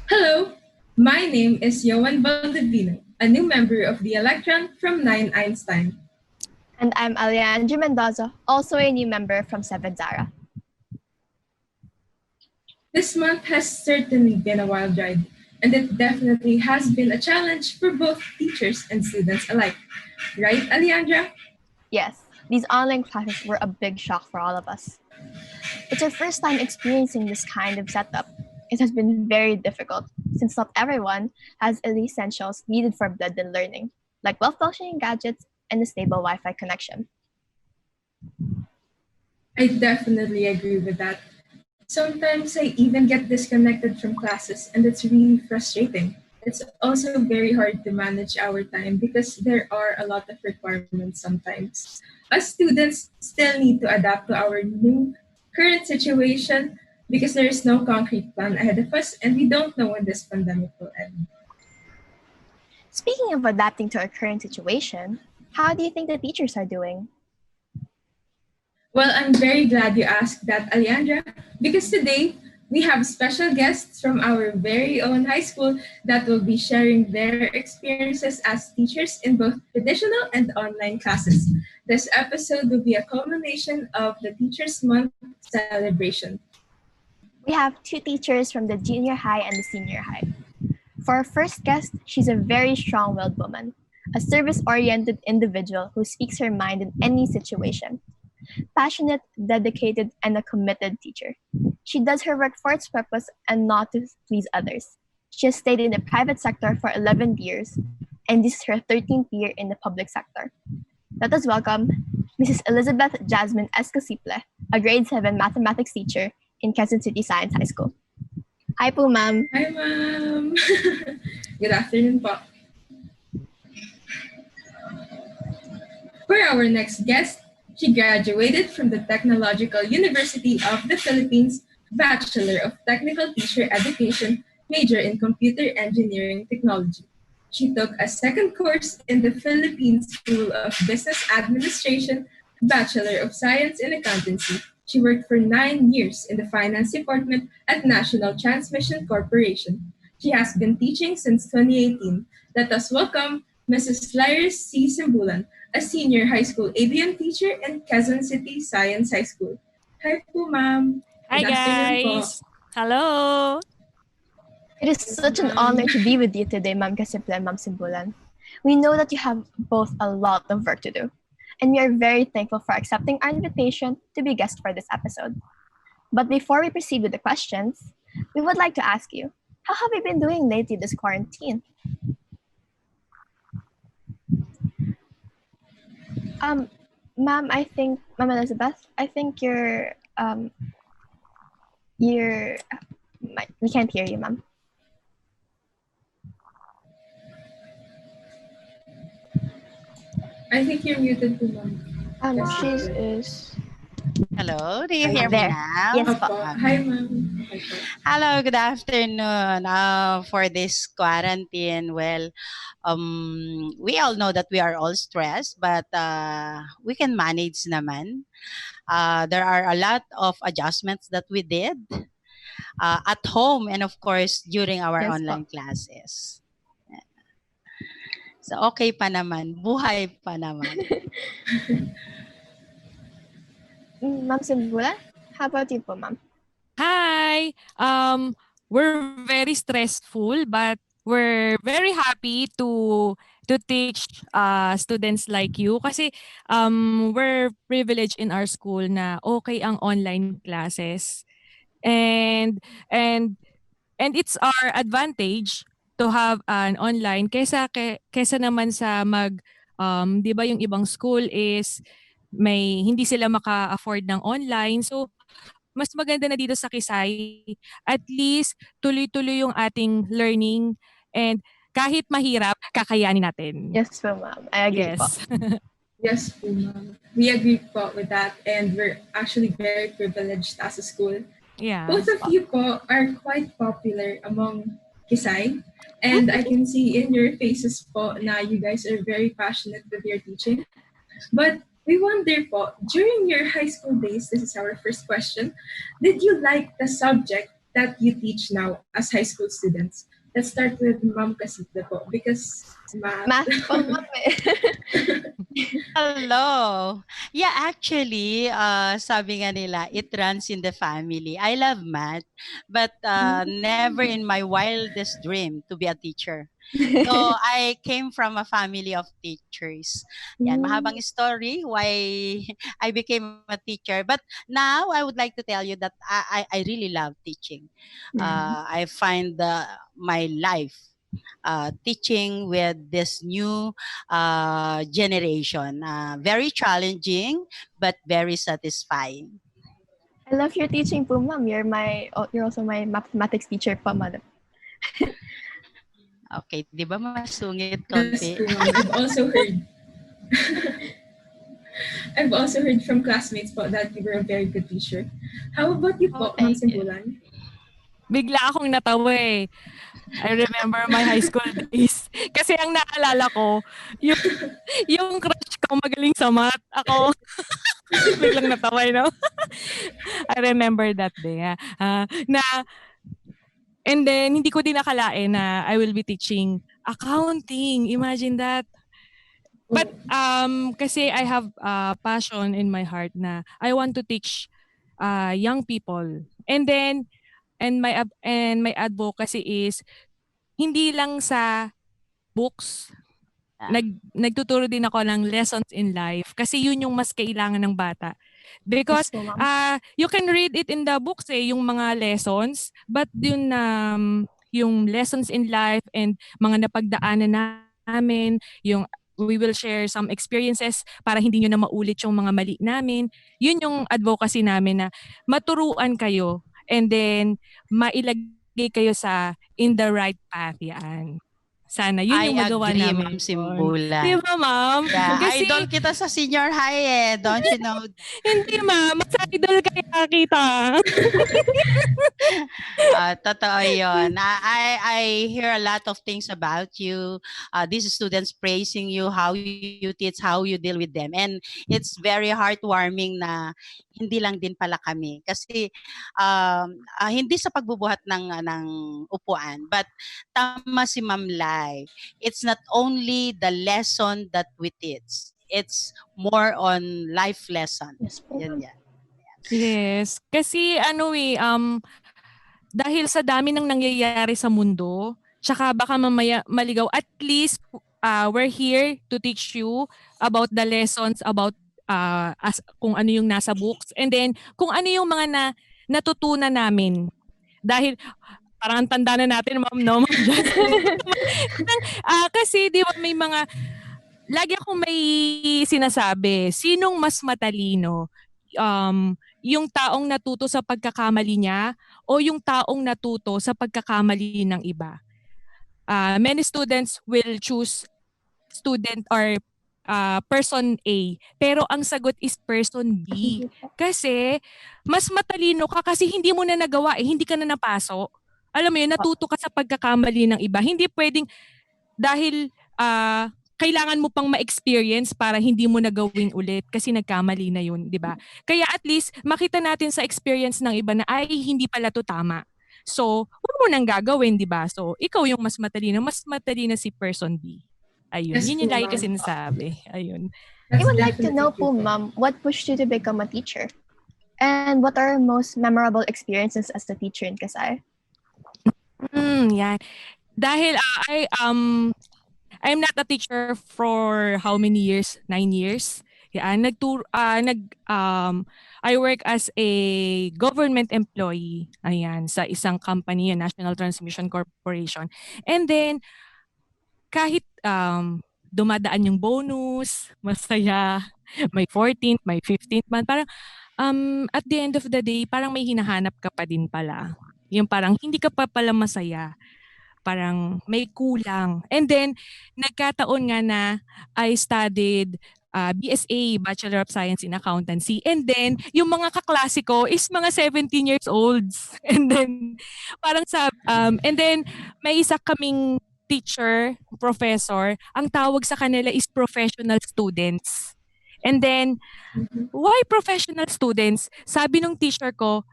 Hello, my name is Johan Valdivino, a new member of the Electron from 9 Einstein. And I'm Alejandra Mendoza, also a new member from 7 Zara. This month has certainly been a wild ride, and it definitely has been a challenge for both teachers and students alike. Right, Alejandra? Yes, these online classes were a big shock for all of us. It's our first time experiencing this kind of setup. It has been very difficult since not everyone has the essentials needed for blended learning, like well-functioning gadgets and a stable Wi-Fi connection. I definitely agree with that. Sometimes I even get disconnected from classes, and it's really frustrating. It's also very hard to manage our time because there are a lot of requirements sometimes. Us students still need to adapt to our new current situation because there is no concrete plan ahead of us, and we don't know when this pandemic will end. Speaking of adapting to our current situation, how do you think the teachers are doing? Well, I'm very glad you asked that, Alejandra, because today we have special guests from our very own high school that will be sharing their experiences as teachers in both traditional and online classes. This episode will be a culmination of the Teachers Month celebration. We have two teachers from the junior high and the senior high. For our first guest, she's a very strong-willed woman, a service-oriented individual who speaks her mind in any situation. Passionate, dedicated, and a committed teacher. She does her work for its purpose and not to please others. She has stayed in the private sector for 11 years, and this is her 13th year in the public sector. Let us welcome Mrs. Elizabeth Jasmine Escasiple, a grade 7 mathematics teacher in Quezon City Science High School. Hi po, ma'am. Hi, ma'am. Good afternoon po. For our next guest, she graduated from the Technological University of the Philippines, Bachelor of Technical Teacher Education, major in Computer Engineering Technology. She took a second course in the Philippine School of Business Administration, Bachelor of Science in Accountancy. She worked for 9 years in the Finance Department at National Transmission Corporation. She has been teaching since 2018. Let us welcome Mrs. Lyris C. Simbulan, a senior high school ABM teacher in Quezon City Science High School. Hi po, ma'am. Hi Good afternoon po. guys! Hello! It is such an honor to be with you today, Ma'am Kasiple and Ma'am Simbulan. We know that you have both a lot of work to do, and we are very thankful for accepting our invitation to be guest for this episode. But before we proceed with the questions, we would like to ask you, how have you been doing lately this quarantine? Ma'am, Ma'am Elizabeth, I think we can't hear you, ma'am. I think you're muted po, ma'am. She is. Hello, do you hear me There. now? Yes, Opo. po. Hi, ma'am. Hi po. Hello, good afternoon. For this quarantine, well, we all know that we are all stressed, but we can manage naman. There are a lot of adjustments that we did at home and of course during our Yes, online classes. So okay pa naman, buhay pa naman. Ma'am Simbulan, how about you po, ma'am? Hi! We're very stressful but we're very happy to teach students like you kasi we're privileged in our school na okay ang online classes. And and and it's our advantage to have an online kaysa naman sa 'di ba yung ibang school is may hindi sila maka-afford ng online. So mas maganda na dito sa Kisay, at least tuloy-tuloy yung ating learning and kahit mahirap, kakayanin natin. Yes po, ma'am. I agree po. Yes. Yes po, ma'am. We agree po with that, and we're actually very privileged as a school. Yeah. Both of you po are quite popular among Kisay, and I can see in your faces po na you guys are very passionate with your teaching. But We wonder po, during your high school days, this is our first question, did you like the subject that you teach now as high school students? Let's start with Ma'am Casita po because math. Math po, ma'am eh. Hello. Yeah, actually, sabi nga nila, it runs in the family. I love math, but never in my wildest dream to be a teacher. Though I came from a family of teachers. Yan, mahabang story why I became a teacher. But now I would like to tell you that I really love teaching. I find my life teaching with this new generation. Very challenging, but very satisfying. I love your teaching po, ma'am. You're also my mathematics teacher po, madam. Okay, di ba masungit Yes, konti? po, ma'am. I've also heard. I've also heard from classmates po that you were a very good teacher. How about you po, Ma'am Thank you. Simbulan? Bigla akong natawa eh. I remember my high school days. Kasi ang naalala ko, yung crush ko magaling sa math. Ako, biglang natawa, you know? I remember that day. And then, hindi ko din nakalain na I will be teaching accounting. Imagine that. But kasi I have passion in my heart na I want to teach young people. And then, and my advocacy is hindi lang sa books. Nagtuturo din ako ng lessons in life kasi yun yung mas kailangan ng bata. Because Yes po, ma'am. you can read it in the books yung mga lessons, but yung lessons in life and mga napagdaanan namin, yung we will share some experiences para hindi nyo na maulit yung mga mali namin. Yun yung advocacy namin na maturuan kayo and then mailagay kayo in the right path yan. Sana yun I yung magawa agree, namin. Ma'am Simbulan. Di ba, ma'am? Yeah, Kasi, idol kita sa senior high don't you know? hindi, ma'am. Mas idol kaya kita. Totoo yun. I hear a lot of things about you. These students praising you, how you teach, how you deal with them. And it's very heartwarming na hindi lang din pala kami. Kasi hindi sa pagbubuhat ng upuan, but tama si Ma'am Lai. It's not only the lesson that we teach. It's more on life lesson. Yes po, ma'am. Yan. Yes. Kasi dahil sa dami ng nangyayari sa mundo, tsaka baka mamaya maligaw, at least we're here to teach you about the lessons about kung ano yung nasa books and then kung ano yung mga natutunan namin. Dahil parang ang tanda na natin, ma'am, no? Ma'am Jasmine. Kasi di ba may lagi akong may sinasabi, sinong mas matalino? Yung taong natuto sa pagkakamali niya o yung taong natuto sa pagkakamali ng iba. Many students will choose student or person A, pero ang sagot is person B. Kasi mas matalino ka kasi hindi mo na nagawa, hindi ka na napaso. Alam mo yun, natuto ka sa pagkakamali ng iba. Hindi pwedeng dahil kailangan mo pang ma-experience para hindi mo na gawin ulit kasi nagkamali na yun, di ba? Kaya at least makita natin sa experience ng iba na ay hindi pala to tama. So, huwag mo nang gagawin, di ba? So, ikaw yung mas matalino si person B. Ayun, Yes yun yung po, lagi ma'am. kasi sinasabi. Ayun. I would like to definitely know po, true ma'am, what pushed you to become a teacher? And what are most memorable experiences as a teacher in Kasai? Yan. Dahil I'm not a teacher for how many years? 9 years. Yan, I work as a government employee. Ayan, sa isang company, National Transmission Corporation. And then kahit dumadaan yung bonus, masaya, may 14th, may 15th month, parang at the end of the day, parang may hinahanap ka pa din pala. Yung parang hindi ka pa pala masaya. Parang may kulang. And then, nagkataon nga na I studied BSA, Bachelor of Science in Accountancy. And then, yung mga kaklase ko is mga 17 years olds. And then, and then, may isa kaming teacher, professor, ang tawag sa kanila is professional students. And then, Mhm. why professional students? Sabi nung teacher ko,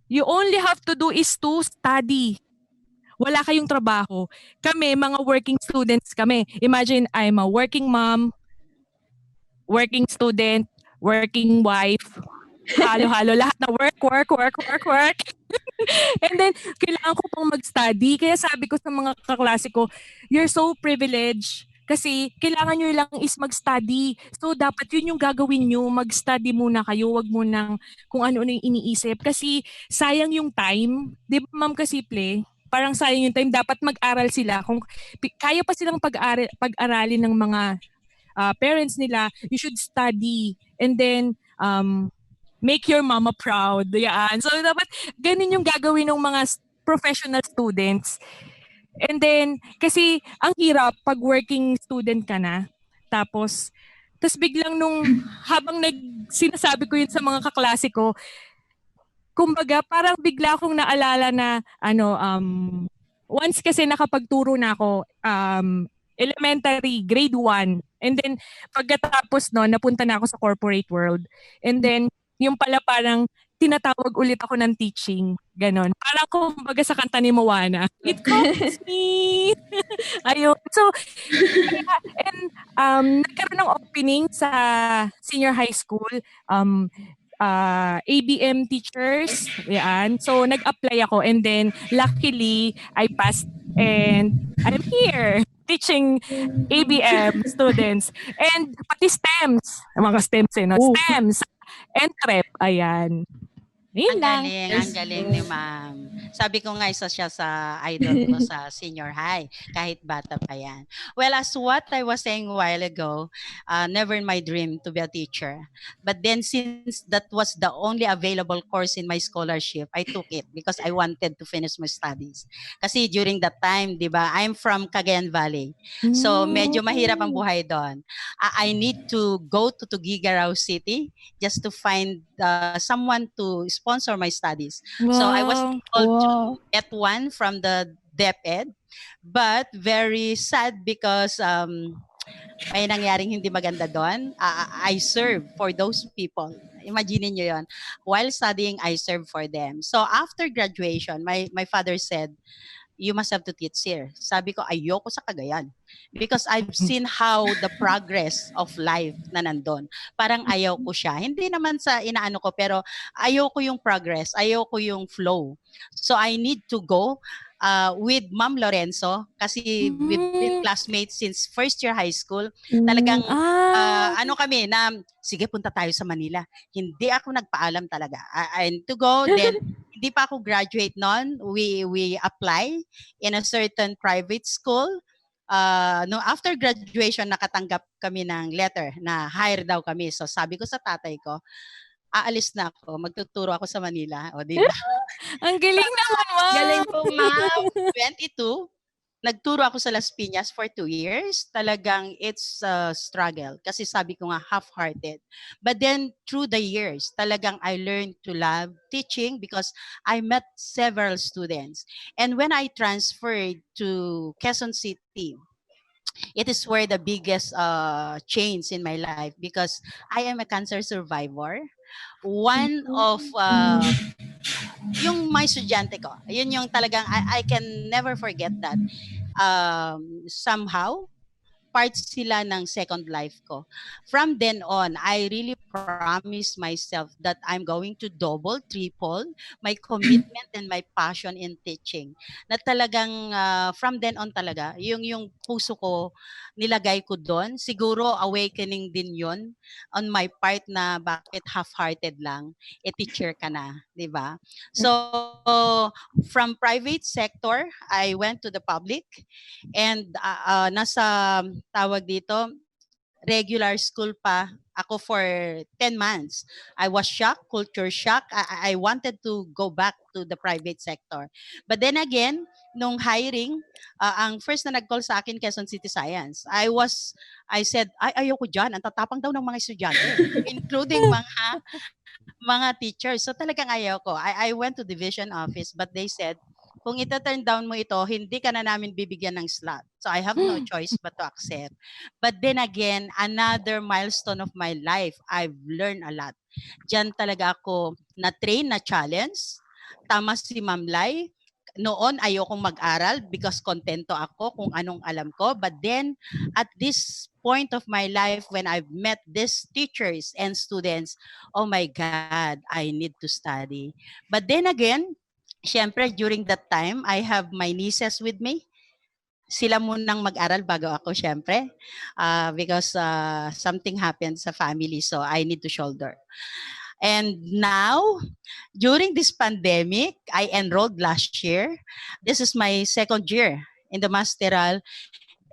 you only have to do is to study. Wala kayong trabaho. Kami, mga working students kami. Imagine, I'm a working mom, working student, working wife, halo-halo lahat na work, work, work, work, work. And then, kailangan ko pang mag-study. Kaya sabi ko sa mga kaklase ko, you're so privileged. Kasi kailangan nyo lang is mag-study. So, dapat yun yung gagawin nyo. Mag-study muna kayo. Wag mo nang kung ano-ano yung iniisip. Kasi sayang yung time. Di ba, Ma'am Kasiple? Parang sayang yung time. Dapat mag-aral sila. Kung kaya pa silang pag-aralin ng mga parents nila, you should study. And then, make your mama proud. Yan. So, dapat ganun yung gagawin ng mga professional students. And then, kasi ang hirap pag working student ka na. Tapos biglang habang sinasabi ko yun sa mga kaklase ko, kumbaga parang bigla akong naalala na once kasi nakapagturo na ako elementary grade 1, and then pagkatapos no napunta na ako sa corporate world, and then yung pala parang tinatawag ulit ako ng teaching, ganon, parang kumbaga sa kanta ni Moana, it calls me. Ayun, so and nagkaroon ng opening sa senior high school, ABM teachers, yan. So, nag-apply ako, and then, luckily, I passed, and I'm here teaching ABM students. And pati STEMs, mga STEMs no? STEMs, and TREP, ayan. Yun lang. Ang galing ni ma'am. Sabi ko nga isa siya sa idol ko sa senior high, kahit bata pa yan. Well, as what I was saying a while ago, never in my dream to be a teacher. But then since that was the only available course in my scholarship, I took it because I wanted to finish my studies. Kasi during that time, di ba, I'm from Cagayan Valley. So medyo mahirap ang buhay doon. I need to go to Tuguegarao City just to find someone to sponsor my studies. So I was able to get one from the DepEd, but very sad because may nangyaring hindi maganda doon. I serve for those people. Imagine nyo yon. While studying, I serve for them. So after graduation, my father said, you must have to teach here. Sabi ko, ayoko sa Cagayan. Because I've seen how the progress of life na nandun. Parang ayaw ko siya. Hindi naman sa inaano ko, pero ayoko yung progress. Ayoko yung flow. So I need to go with Ma'am Lorenzo kasi we've been classmates since first year high school. Talagang ano kami na, sige punta tayo sa Manila. Hindi ako nagpaalam talaga. I need to go. Then hindi pa ako graduate noon. We apply in a certain private school. No, after graduation, nakatanggap kami ng letter na hire daw kami. So sabi ko sa tatay ko, aalis na ako, magtuturo ako sa Manila. O, di ba? Ang galing naman, Ma'am. Galing po, ma'am. 22, nagturo ako sa Las Piñas for 2 years. Talagang it's a struggle kasi sabi ko nga half-hearted. But then through the years, talagang I learned to love teaching because I met several students. And when I transferred to Quezon City, it is where the biggest change in my life because I am a cancer survivor. One of yung my estudyante ko, yun yung talagang I can never forget that. Somehow, part sila ng second life ko. From then on, I really promised myself that I'm going to double, triple my commitment and my passion in teaching. Na talagang from then on talaga, yung puso ko nilagay ko doon. Siguro awakening din yon on my part na bakit half-hearted lang, teacher ka na, di ba? So, from private sector, I went to the public and nasa tawag dito, regular school pa ako for 10 months. I was shocked, culture shock. I wanted to go back to the private sector. But then again, nung hiring, ang first na nag-call sa akin, Quezon City Science. I said, ayoko dyan. Ang tatapang daw ng mga estudyante, including mga teachers. So talagang ayaw ko. I went to division office, but they said, kung ita-turn down mo ito, hindi ka na namin bibigyan ng slot. So I have no choice but to accept. But then again, another milestone of my life, I've learned a lot. Diyan talaga ako na-train, na-challenge. Tama si Ma'am Lai. Noon, ayokong mag-aral because kontento ako kung anong alam ko. But then, at this point of my life, when I've met these teachers and students, oh my God, I need to study. But then again, syempre, during that time, I have my nieces with me. Sila munang mag-aral bago ako, syempre. Because something happened sa family, so I need to shoulder. And now, during this pandemic, I enrolled last year. This is my second year in the masteral.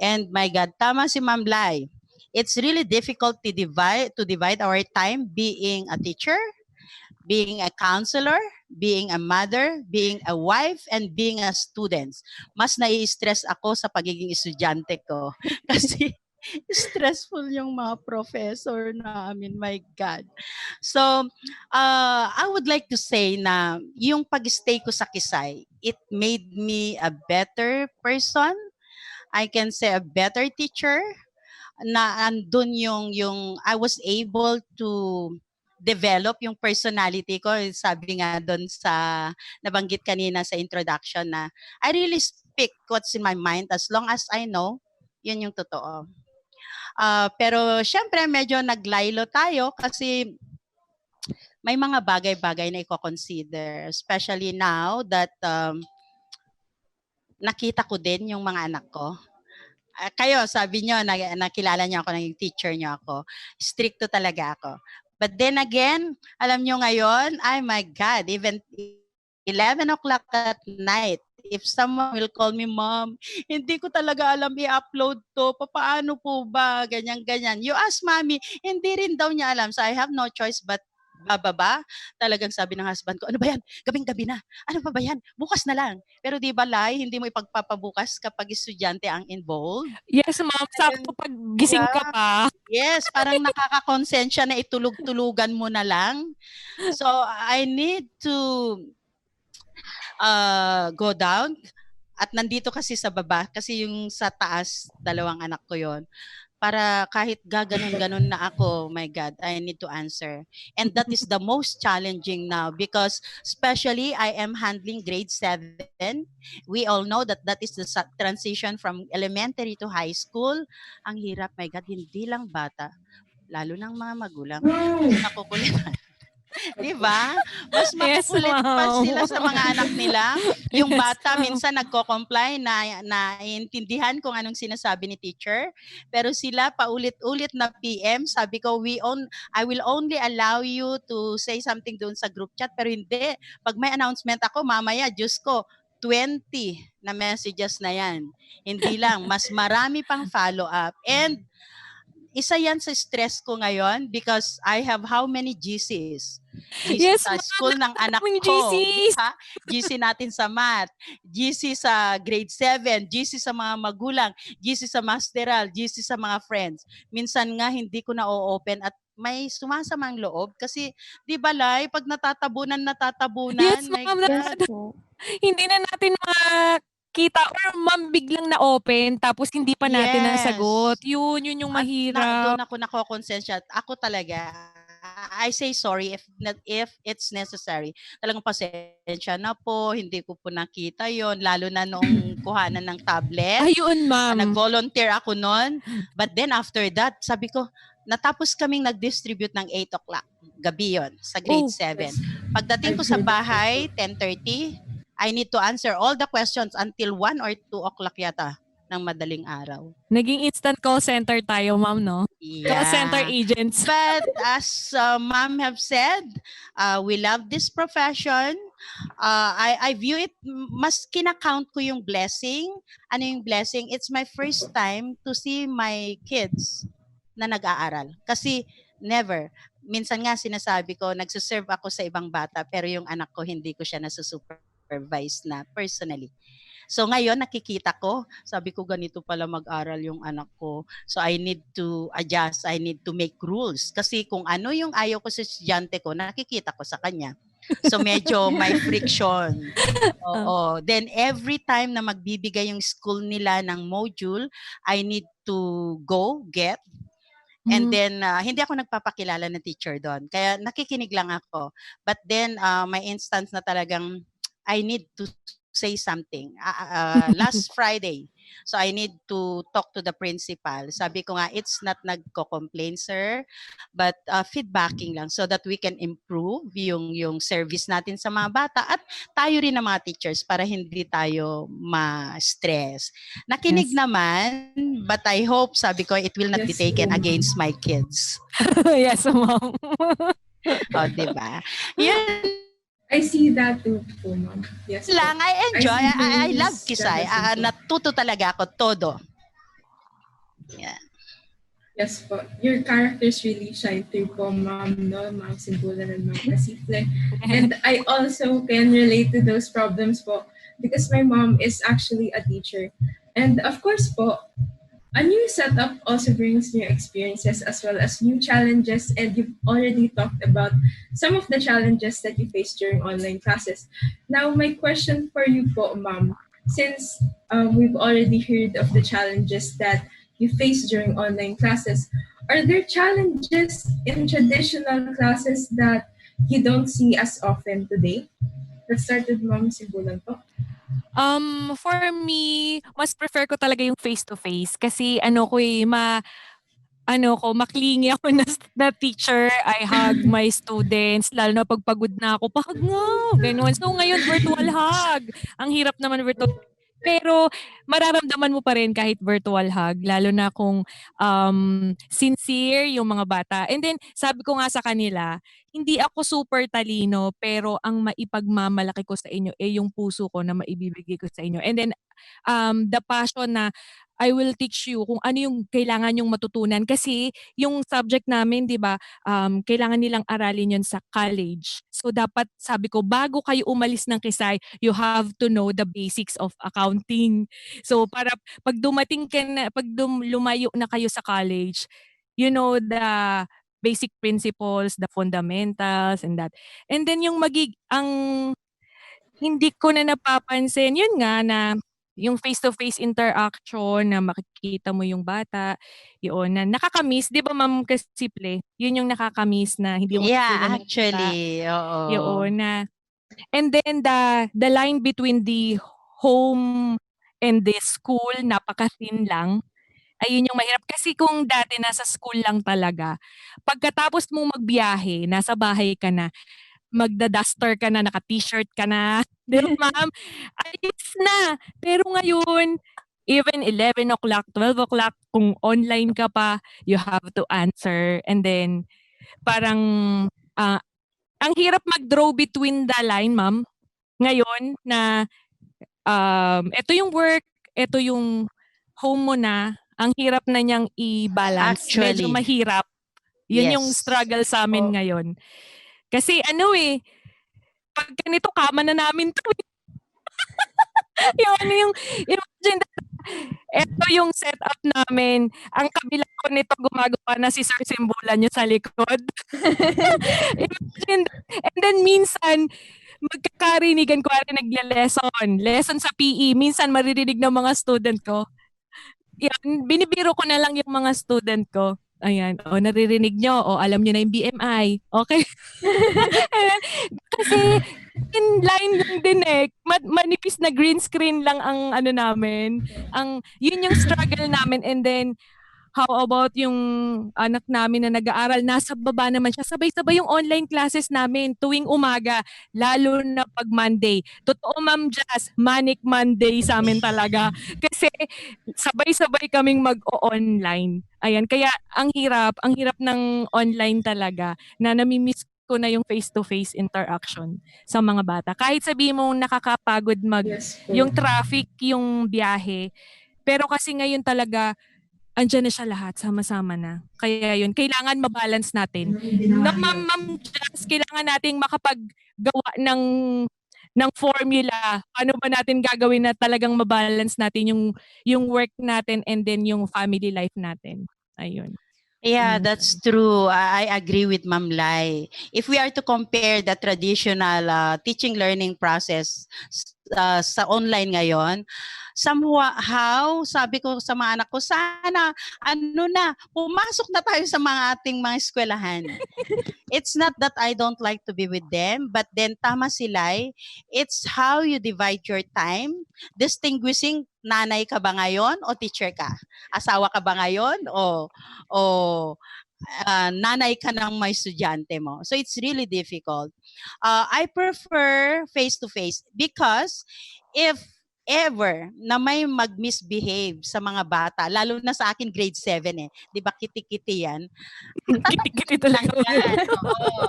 And my God, tama si Ma'am Lai. It's really difficult to divide our time being a teacher, being a counselor, being a mother, being a wife, and being a student. Mas nai-stress ako sa pagiging estudyante ko. Kasi stressful yung mga professor namin, my God. So, I would like to say na yung pag-stay ko sa Kisay, it made me a better person. I can say a better teacher. Na andun yung I was able to develop yung personality ko. Sabi nga doon sa nabanggit kanina sa introduction na I really speak what's in my mind as long as I know, yun yung totoo. Pero syempre medyo naglaylo tayo kasi may mga bagay-bagay na i-consider, especially now that nakita ko din yung mga anak ko. Kayo, sabi nyo, nakilala nyo ako, naging teacher nyo ako. Stricto talaga ako. But then again, alam nyo ngayon, oh my God, even 11 o'clock at night, if someone will call me, Mom, hindi ko talaga alam i-upload to. Paano po ba? Ganyan-ganyan. You ask Mommy, hindi rin daw niya alam. So I have no choice but bababa. Talagang sabi ng husband ko, ano ba yan? Gabing-gabi na. Ano pa ba yan? Bukas na lang. Pero di ba, Lai, hindi mo ipagpapabukas kapag estudyante ang involved? Yes, ma'am. Sakto pag gising ka pa. Yes, parang nakakakonsensya na itulog-tulugan mo na lang. So, I need to go down. At nandito kasi sa baba, kasi yung sa taas, dalawang anak ko yon. Para kahit gaganon-ganon na ako, my God, I need to answer. And that is the most challenging now because especially I am handling grade 7. We all know that that is the transition from elementary to high school. Ang hirap, my God, hindi lang bata, lalo ng mga magulang, mas nakukulitan. Di ba? Mas Yes, makukulit pa ma'am. sila sa mga anak nila. Yung Yes, bata ma'am. minsan nagko-comply na naiintindihan kung anong sinasabi ni teacher. Pero sila paulit-ulit na PM, sabi ko, I will only allow you to say something doon sa group chat. Pero hindi. Pag may announcement ako, mamaya, Diyos ko, 20 na messages na yan. Hindi lang. Mas marami pang follow-up. And isa yan sa stress ko ngayon because I have how many GCs? GC Yes, sa ma'am. school ng anak Daming ko. Di GCs. ba? GC natin sa math, GC sa grade 7, GC sa mga magulang, GC sa masteral, GC sa mga friends. Minsan nga hindi ko na o-open at may sumasamang loob kasi di ba Lai, pag natatabunan, Yes, my ma'am. Yes God. po. Hindi na natin makita or ma'am biglang na-open tapos hindi pa natin nasagot. Yes. Yun yung At mahirap. doon ako nakokonsensya. Ako talaga, I say sorry if it's necessary. Talagang pasensya na po, hindi ko po nakita yon lalo na noong kuhanan ng tablet. Ayun, ma'am. Nag-volunteer ako noon. But then after that, sabi ko, natapos kaming nag-distribute ng 8 o'clock. Gabi yon sa grade Oh. 7. Pagdating ko sa bahay, 10:30, I need to answer all the questions until 1 or 2 o'clock yata ng madaling araw. Naging instant call center tayo, ma'am, no? Call center Yeah. agents. But as Ma'am have said, we love this profession. I view it, mas kinakount ko yung blessing. Ano yung blessing? It's my first time to see my kids na nag-aaral. Kasi never. Minsan nga sinasabi ko, nagsuserve ako sa ibang bata, pero yung anak ko, hindi ko siya nasusupervise na personally. So ngayon nakikita ko, sabi ko ganito pala mag-aral yung anak ko. So I need to adjust, I need to make rules. Kasi kung ano yung ayaw ko sa estudyante ko, nakikita ko sa kanya. So medyo may friction. Ah. Oo. Then every time na magbibigay yung school nila ng module, I need to go get. And Mm. then hindi ako nagpapakilala ng teacher doon. Kaya nakikinig lang ako. But then may instance na talagang I need to say something. Last Friday, so I need to talk to the principal. Sabi ko nga, it's not nagko-complain, sir, but feedbacking lang so that we can improve yung service natin sa mga bata at tayo rin ng mga teachers para hindi tayo ma-stress. Nakinig Yes. naman, but I hope, sabi ko, it will not be Yes taken po, ma'am. against my kids. Yes, ma'am. O, diba? Yun I see that too po, ma'am. Yes po. lang, I enjoy. I see I love those Kisay. struggles din po. Natuto talaga ako todo. Yeah. Yes po. Your characters really shine through po, ma'am, no? Ma'am Simbulan and ma'am Kasifle. And I also can relate to those problems po because my mom is actually a teacher. And of course po, a new setup also brings new experiences as well as new challenges, and you've already talked about some of the challenges that you face during online classes. Now, my question for you po, ma'am, since we've already heard of the challenges that you face during online classes, are there challenges in traditional classes that you don't see as often today? Let's start with Ma'am Sibulan po. For me, mas prefer ko talaga yung face-to-face kasi ano ko maklingi ako na teacher. I hug my students, lalo na pag pagod na ako, pahag nga, ganun. So ngayon, virtual hug. Ang hirap naman virtual. Pero mararamdaman mo pa rin kahit virtual hug, lalo na kung sincere yung mga bata. And then, sabi ko nga sa kanila, hindi ako super talino, pero ang maipagmamalaki ko sa inyo yung puso ko na maibibigay ko sa inyo. And then, the passion na I will teach you kung ano yung kailangan yung matutunan. Kasi yung subject namin, di ba, kailangan nilang aralin yun sa college. So dapat, sabi ko, bago kayo umalis ng Kisay, you have to know the basics of accounting. So para pag dumating ka na, lumayo na kayo sa college, you know the basic principles, the fundamentals, and that. And then yung ang hindi ko na napapansin, yun nga na yung face-to-face interaction na makikita mo yung bata, yun na nakakamiss, 'di ba Ma'am Kasiple? Yun yung nakakamiss na hindi mo sila Yeah, nakita. actually. Oo. Yun na. And then the line between the home and the school napaka-thin lang. Ayun yung mahirap kasi kung dati nasa school lang talaga, pagkatapos mong magbiyahe, nasa bahay ka na, magda-duster ka na, naka-t-shirt ka na, 'di ba ma'am? Ayos na. Pero ngayon, even 11 o'clock, 12 o'clock, kung online ka pa, you have to answer. And then, parang, ah, ang hirap mag-draw between the line, ma'am. Ngayon na, eto yung work, eto yung home mo na, ang hirap na niyang i-balance. Medyo Actually, mahirap. Yun yung yes. struggle sa amin Oh. ngayon. Kasi pag ganito kama na namin 'to, yung imagine eto yung setup namin, ang kabila ko nito gumagawa na si Sir Simbulan niya sa likod. Imagine that. And then minsan, magkakarinigan kunwari lesson sa PE, minsan maririnig ng mga student ko. Yan, binibiro ko na lang yung mga student ko. Ayan, naririnig nyo, alam nyo na yung BMI. Okay? Kasi in line lang din manipis na green screen lang ang ano namin. Yun yung struggle namin. And then, how about yung anak namin na nag-aaral, nasa baba naman siya. Sabay-sabay yung online classes namin tuwing umaga, lalo na pag Monday. Totoo, Ma'am Jazz, manic Monday sa amin talaga. Kasi sabay-sabay kaming mag-o-online. Ayan, kaya ang hirap ng online talaga na namimiss ko na yung face-to-face interaction sa mga bata. Kahit sabihin mo nakakapagod Yes po. yung traffic, yung biyahe, pero kasi ngayon talaga andiyan na siya lahat, sama-sama na. Kaya yun, kailangan mabalance natin. Na Ma'am Jazz, kailangan nating makapaggawa ng formula. Paano ba natin gagawin na talagang mabalance natin yung work natin and then yung family life natin. Ayun. Yeah, that's true. I agree with Ma'am Lai. If we are to compare the traditional teaching learning process sa online ngayon, somehow, sabi ko sa mga anak ko, sana, pumasok na tayo sa mga ating mga eskwelahan. It's not that I don't like to be with them, but then tama sila. It's how you divide your time, distinguishing nanay ka ba ngayon o teacher ka? Asawa ka ba ngayon o nanay ka ng may estudyante mo. So it's really difficult. I prefer face-to-face because if ever na may mag-misbehave sa mga bata, lalo na sa akin grade 7 eh, di ba kiti-kiti yan? Kiti-kiti talaga. Yan, oo.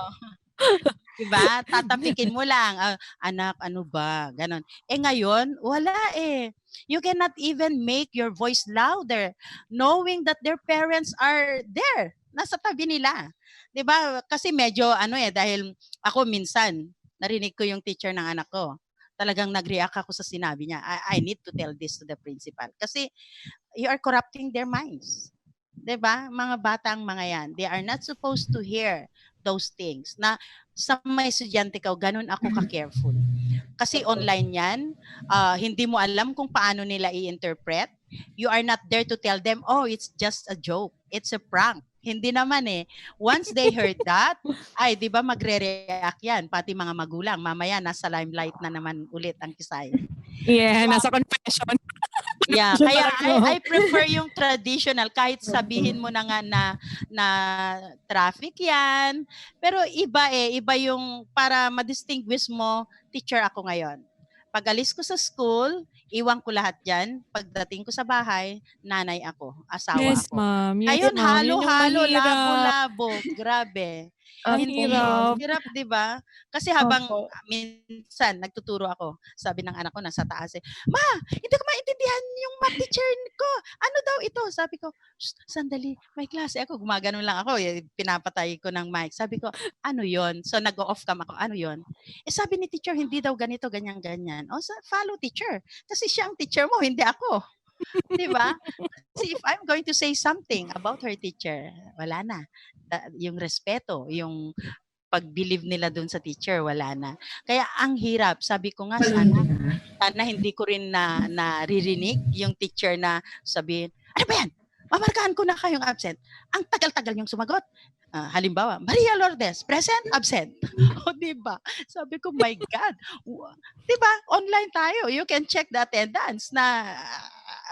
Diba? Tatapikin mo lang, anak, ano ba? Ganon. Ngayon, wala eh. You cannot even make your voice louder knowing that their parents are there. Nasa tabi nila. Diba? Kasi medyo, dahil ako minsan, narinig ko yung teacher ng anak ko. Talagang nag-react ako sa sinabi niya. I need to tell this to the principal. Kasi you are corrupting their minds. 'Di ba? Mga batang mga 'yan, they are not supposed to hear those things. Na sa may estudyante ka, ganun ako ka-careful. Kasi online 'yan, hindi mo alam kung paano nila i-interpret. You are not there to tell them, "Oh, it's just a joke. It's a prank." Hindi naman eh. Once they heard that, ay 'di ba magre-react 'yan pati mga magulang. Mamaya nasa limelight na naman ulit ang kisay. Yeah, nasa confession. Yeah, Siya kaya talaga. I prefer yung traditional kahit sabihin mo na nga na traffic 'yan. Pero iba yung para ma-distinguish mo, teacher ako ngayon. Pag alis ko sa school, iwan ko lahat 'yan. Pagdating ko sa bahay, nanay ako, asawa Yes, ako. ma'am. Yes, Ngayon ma'am. Yun yung halo-halo, mahirap. labo-labo, grabe. Ang Hindi, hirap. hirap 'di ba? Kasi habang Opo. minsan nagtuturo ako, sabi ng anak ko nasa taas "Ma, hindi ko maintindihan yung math teacher ko. Ano daw ito?" Sabi ko, "Sandali, may klase ako." Gumagano lang ako, pinapatay ko ng mic. Sabi ko, "Ano 'yon?" So nag-off cam ako, "Ano 'yon?" Sabi ni teacher, "Hindi daw ganito, ganyan, ganyan." Follow teacher. Kasi siya ang teacher mo, hindi ako. 'Di ba? Kasi if I'm going to say something about her teacher, wala na. Yung respeto, yung pag-believe nila dun sa teacher, wala na. Kaya ang hirap. Sabi ko nga, sana hindi ko rin naririnig yung teacher na sabihin, "Ano ba yan? Mamarkahan ko na kayong absent." Ang tagal-tagal yung sumagot. Halimbawa, "Maria Lourdes, present, absent." O, diba? Sabi ko, my God. Diba? Online tayo. You can check the attendance na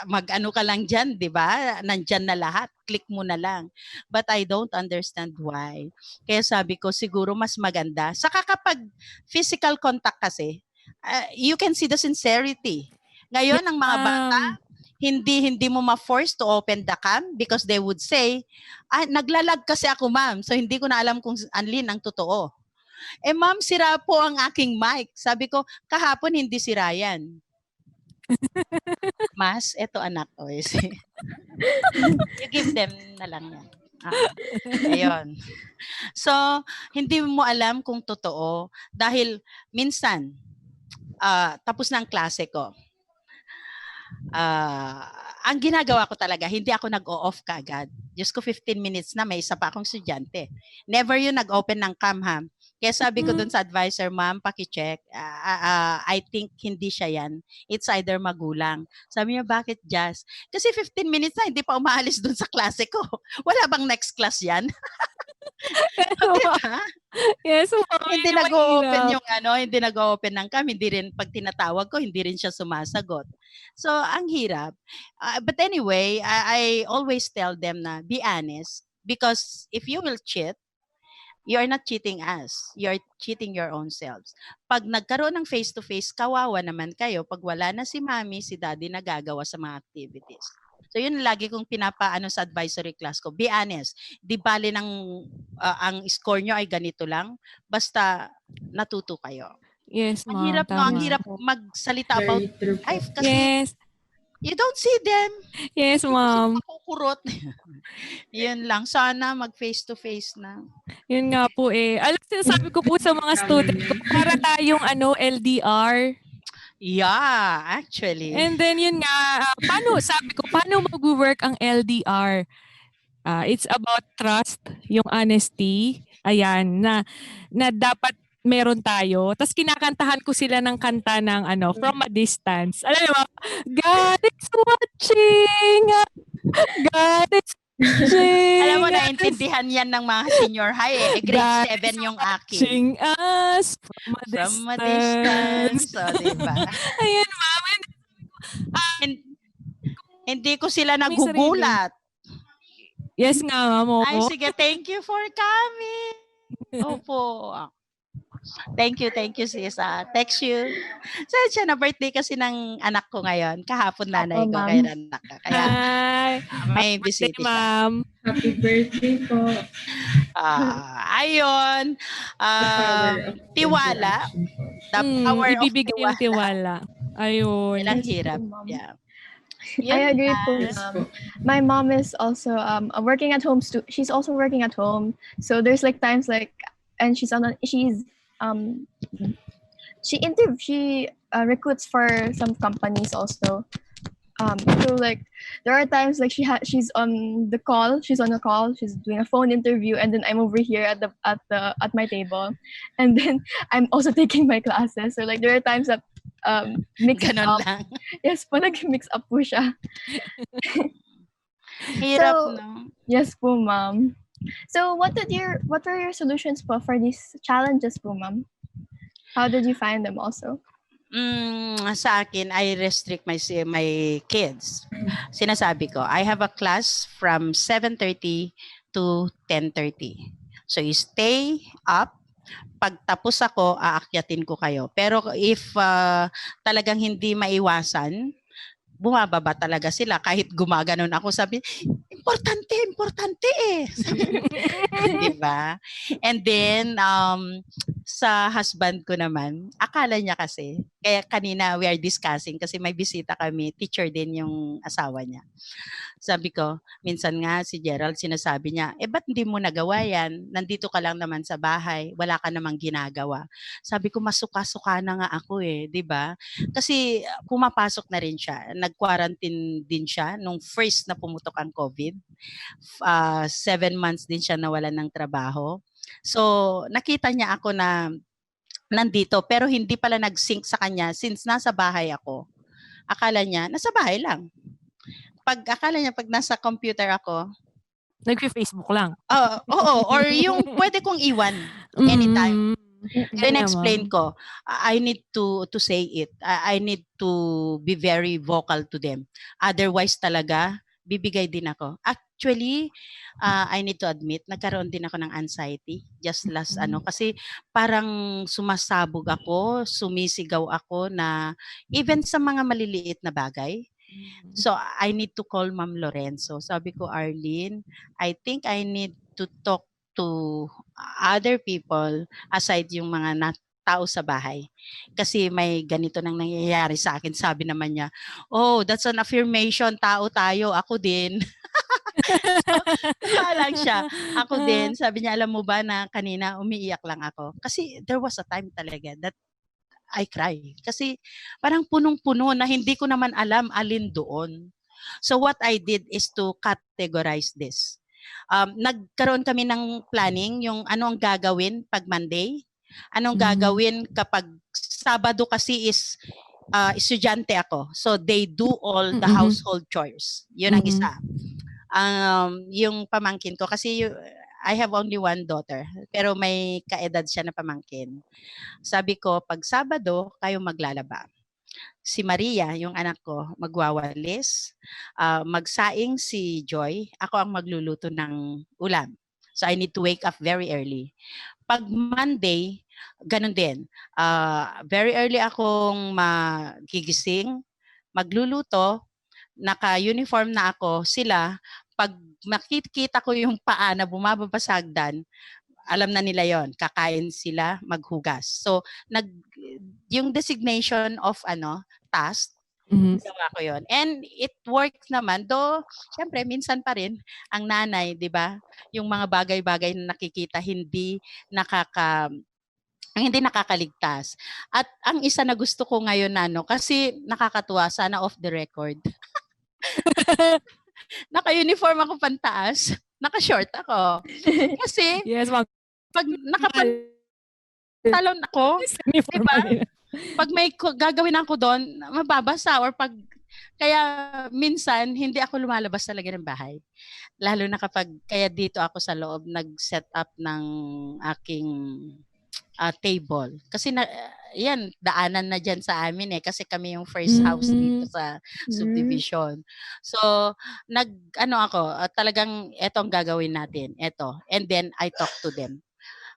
mag-ano ka lang dyan, diba? Nandyan na lahat. Click mo na lang. But I don't understand why. Kaya sabi ko, siguro mas maganda. Saka kapag physical contact kasi, you can see the sincerity. Ngayon, ang mga bata, hindi mo ma-force to open the cam because they would say, naglalag kasi ako, ma'am. So, hindi ko na alam kung alin ang totoo. Ma'am, sira po ang aking mic. Sabi ko, kahapon hindi sira yan. Mas, eto anak ko. You give them na lang yan. Ayun. So, hindi mo alam kung totoo dahil minsan, tapos na ang klase ko. Ang ginagawa ko talaga, hindi ako nag-o-off kaagad. Diyos ko, 15 minutes na, may isa pa akong estudyante. Never yun nag-open ng cam, ha? Kaya sabi ko dun sa advisor, "Ma'am, paki-check. I think hindi siya yan. It's either magulang." Sabi niya, "Bakit, Jazz?" Kasi 15 minutes na, hindi pa umaalis dun sa klase ko. Wala bang next class yan? Diba? Yes, ma'am. Hindi nag-o-open hindi nag-o-open ng cam, hindi rin pag tinatawag ko, hindi rin siya sumasagot. So, ang hirap. But anyway, I always tell them na be honest because if you will cheat, you are not cheating us. You are cheating your own selves. Pag nagkaroon ng face-to-face, kawawa naman kayo. Pag wala na si mami, si daddy nagagawa sa mga activities. So yun lagi kong pinapaano sa advisory class ko. Be honest. Di bali ng ang score nyo ay ganito lang. Basta natuto kayo. Yes, Ang ma'am. hirap no, ang hirap magsalita about Very true. life kasi Yes. you don't see them. Yes, ma'am. Makukurot. Yun lang. Sana mag face-to-face na. Yun nga po eh. Alam, sinasabi ko po sa mga student ko, para tayong LDR. Yeah, actually. And then yun nga, paano mag-work ang LDR? It's about trust, yung honesty. Ayan, na dapat meron tayo. Tapos kinakantahan ko sila ng kanta ng From a Distance. Alam mo, God is watching! God is Alam mo, watching! naintindihan yan ng mga senior high eh. Grade God 7 is yung akin. watching us from a From a distance. distance. So, diba? Ayan, ma'am. And, Hin- Hindi ko sila may sarili. nagugulat. Yes nga, ma'am. Ay, Oo. sige, thank you for coming. Opo. Thank you, sis. Text you. Siya na birthday kasi ng anak ko ngayon. Kahapon nanay ko, ma'am. kaya anak ka. Kaya Hi. may Happy birthday, bisita siya. ma'am. Happy birthday po. Ayun. The power of Tiwala. interaction po. The power of Ibibigay yung tiwala. Ayun. Yan ang Yes po, hirap. ma'am. Yeah. I agree po, Yes ma'am. po. My mom is also working at home. She's also working at home. So there's like times like, and she recruits for some companies also. So like there are times like she's on the call. She's on a call. She's doing a phone interview, and then I'm over here at my table, and then I'm also taking my classes. So like there are times that mix Ganon up. lang. Yes, po nag-mix up po siya. Hirap, So, no? Yes po, ma'am. So what were your solutions po for these challenges po, ma'am? How did you find them also? Sa akin, I restrict my kids. Sinasabi ko, I have a class from 7:30 to 10:30. So you stay up. Pag tapos ako, aakyatin ko kayo. Pero if talagang hindi maiwasan, bumababa talaga sila kahit gumaganon ako, sabi, importante eh. Diba? And then sa husband ko naman, akala niya kasi, kaya kanina we are discussing kasi may bisita kami, teacher din yung asawa niya. Sabi ko, minsan nga si Gerald sinasabi niya, ba't hindi mo nagawa yan? Nandito ka lang naman sa bahay, wala ka namang ginagawa. Sabi ko, masuka-suka na nga ako di ba? Kasi pumapasok na rin siya. Nag-quarantine din siya nung first na pumutok ang COVID. 7 months din siya nawalan ng trabaho. So, nakita niya ako na nandito pero hindi pala nag-sync sa kanya since nasa bahay ako. Akala niya, nasa bahay lang. Akala niya pag nasa computer ako, Nag-Facebook lang. Oo, or yung pwede kong iwan anytime. Then explain ko, I need to say it. I need to be very vocal to them. Otherwise talaga, bibigay din ako. Actually, I need to admit, nagkaroon din ako ng anxiety just last kasi parang sumasabog ako, sumisigaw ako na even sa mga maliliit na bagay. So I need to call Ma'am Lorenzo. Sabi ko, Arlene, I think I need to talk to other people aside yung mga tao sa bahay. Kasi may ganito nang nangyayari sa akin. Sabi naman niya, oh, that's an affirmation. Tao tayo. Ako din. So, lang siya. Ako din. Sabi niya, alam mo ba na kanina umiiyak lang ako. Kasi there was a time talaga that I cry. Kasi parang punong-puno na hindi ko naman alam alin doon. So what I did is to categorize this. Nagkaroon kami ng planning yung ano ang gagawin pag Monday. Anong gagawin kapag Sabado kasi is estudyante ako. So they do all the household chores. Yun ang isa. Yung pamangkin ko kasi I have only one daughter pero may kaedad siya na pamangkin. Sabi ko, pag Sabado, kayo maglalaba. Si Maria, yung anak ko, magwawalis. Magsaing si Joy. Ako ang magluluto ng ulam. So I need to wake up very early. Pag Monday, ganun din. Very early akong magigising, magluluto, naka-uniform na ako. Sila, pag makikita ko yung paa na bumababa sa hagdan, alam na nila yon, kakain sila, maghugas. So yung designation of task, gawa ko yon. And it works naman, though syempre minsan pa rin ang nanay, 'di ba? Yung mga bagay-bagay na nakikita hindi nakakaligtas. At ang isa na gusto ko ngayon kasi nakakatuwa, sana off the record. Naka-uniform ako pantaas. Naka-short ako. Kasi Yes, ma'am. pag nakapantalon ako, Semi-formal diba? nila. Pag may gagawin ako doon, mababasa or kaya minsan hindi ako lumalabas talaga ng bahay. Lalo na kaya dito ako sa loob nag-set up ng aking table. Kasi yan, daanan na dyan sa amin kasi kami yung first house dito sa subdivision. So, talagang eto ang gagawin natin, eto. And then, I talk to them.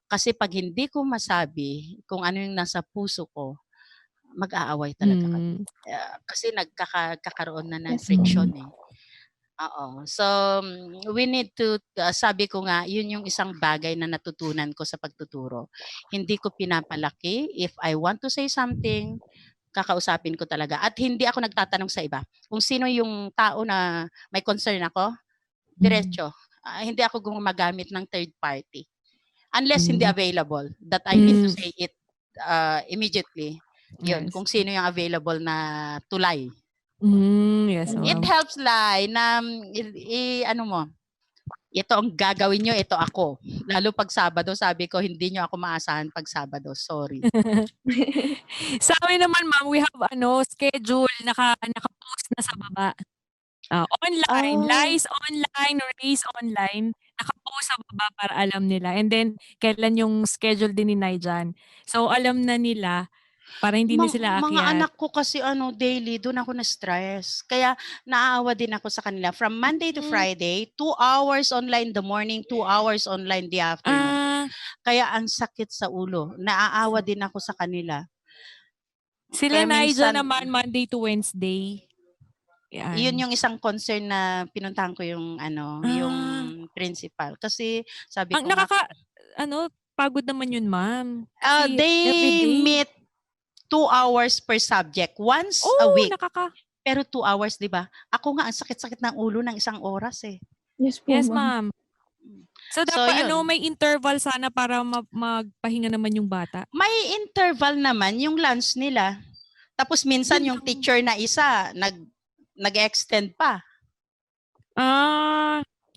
Kasi pag hindi ko masabi kung ano yung nasa puso ko, mag-aaway talaga kami. Kasi nagkakaroon na ng friction eh. Oo. So, we need to, sabi ko nga, yun yung isang bagay na natutunan ko sa pagtuturo. Hindi ko pinapalaki. If I want to say something, kakausapin ko talaga. At hindi ako nagtatanong sa iba. Kung sino yung tao na may concern ako, diretso. Hindi ako gumagamit ng third party. Unless hindi available, that I need to say it immediately. Yun, Yes. kung sino yung available na tulay. Yes, It ma'am. helps na ano mo, ito ang gagawin nyo, ito ako. Lalo pag Sabado, sabi ko, hindi nyo ako maasahan pag Sabado. Sorry. Sa amin naman, ma'am, we have schedule, naka-post na sa baba. Online, lies online, race online, naka-post sa baba para alam nila. And then, kailan yung schedule din ni Naijan. So, alam na nila para hindi na sila Mga akyat. anak ko kasi daily, doon ako na-stress. Kaya naaawa din ako sa kanila. From Monday to Friday, 2 hours online the morning, 2 hours online the afternoon. Kaya ang sakit sa ulo. Naaawa din ako sa kanila. Sila Kaya Naijan minsan, naman Monday to Wednesday. yun yung isang concern na pinuntahan ko yung yung principal. Kasi sabi Ang ko nga, pagod naman yun, ma'am. Kasi they everyday. meet 2 hours per subject once a week. Pero 2 hours, di ba? Ako nga, ang sakit-sakit ng ulo ng 1 oras eh. Yes po, Yes, ma'am. ma'am. So, dapat yun. may interval sana para magpahinga naman yung bata. May interval naman yung lunch nila. Tapos minsan yung teacher na isa, nag-extend pa.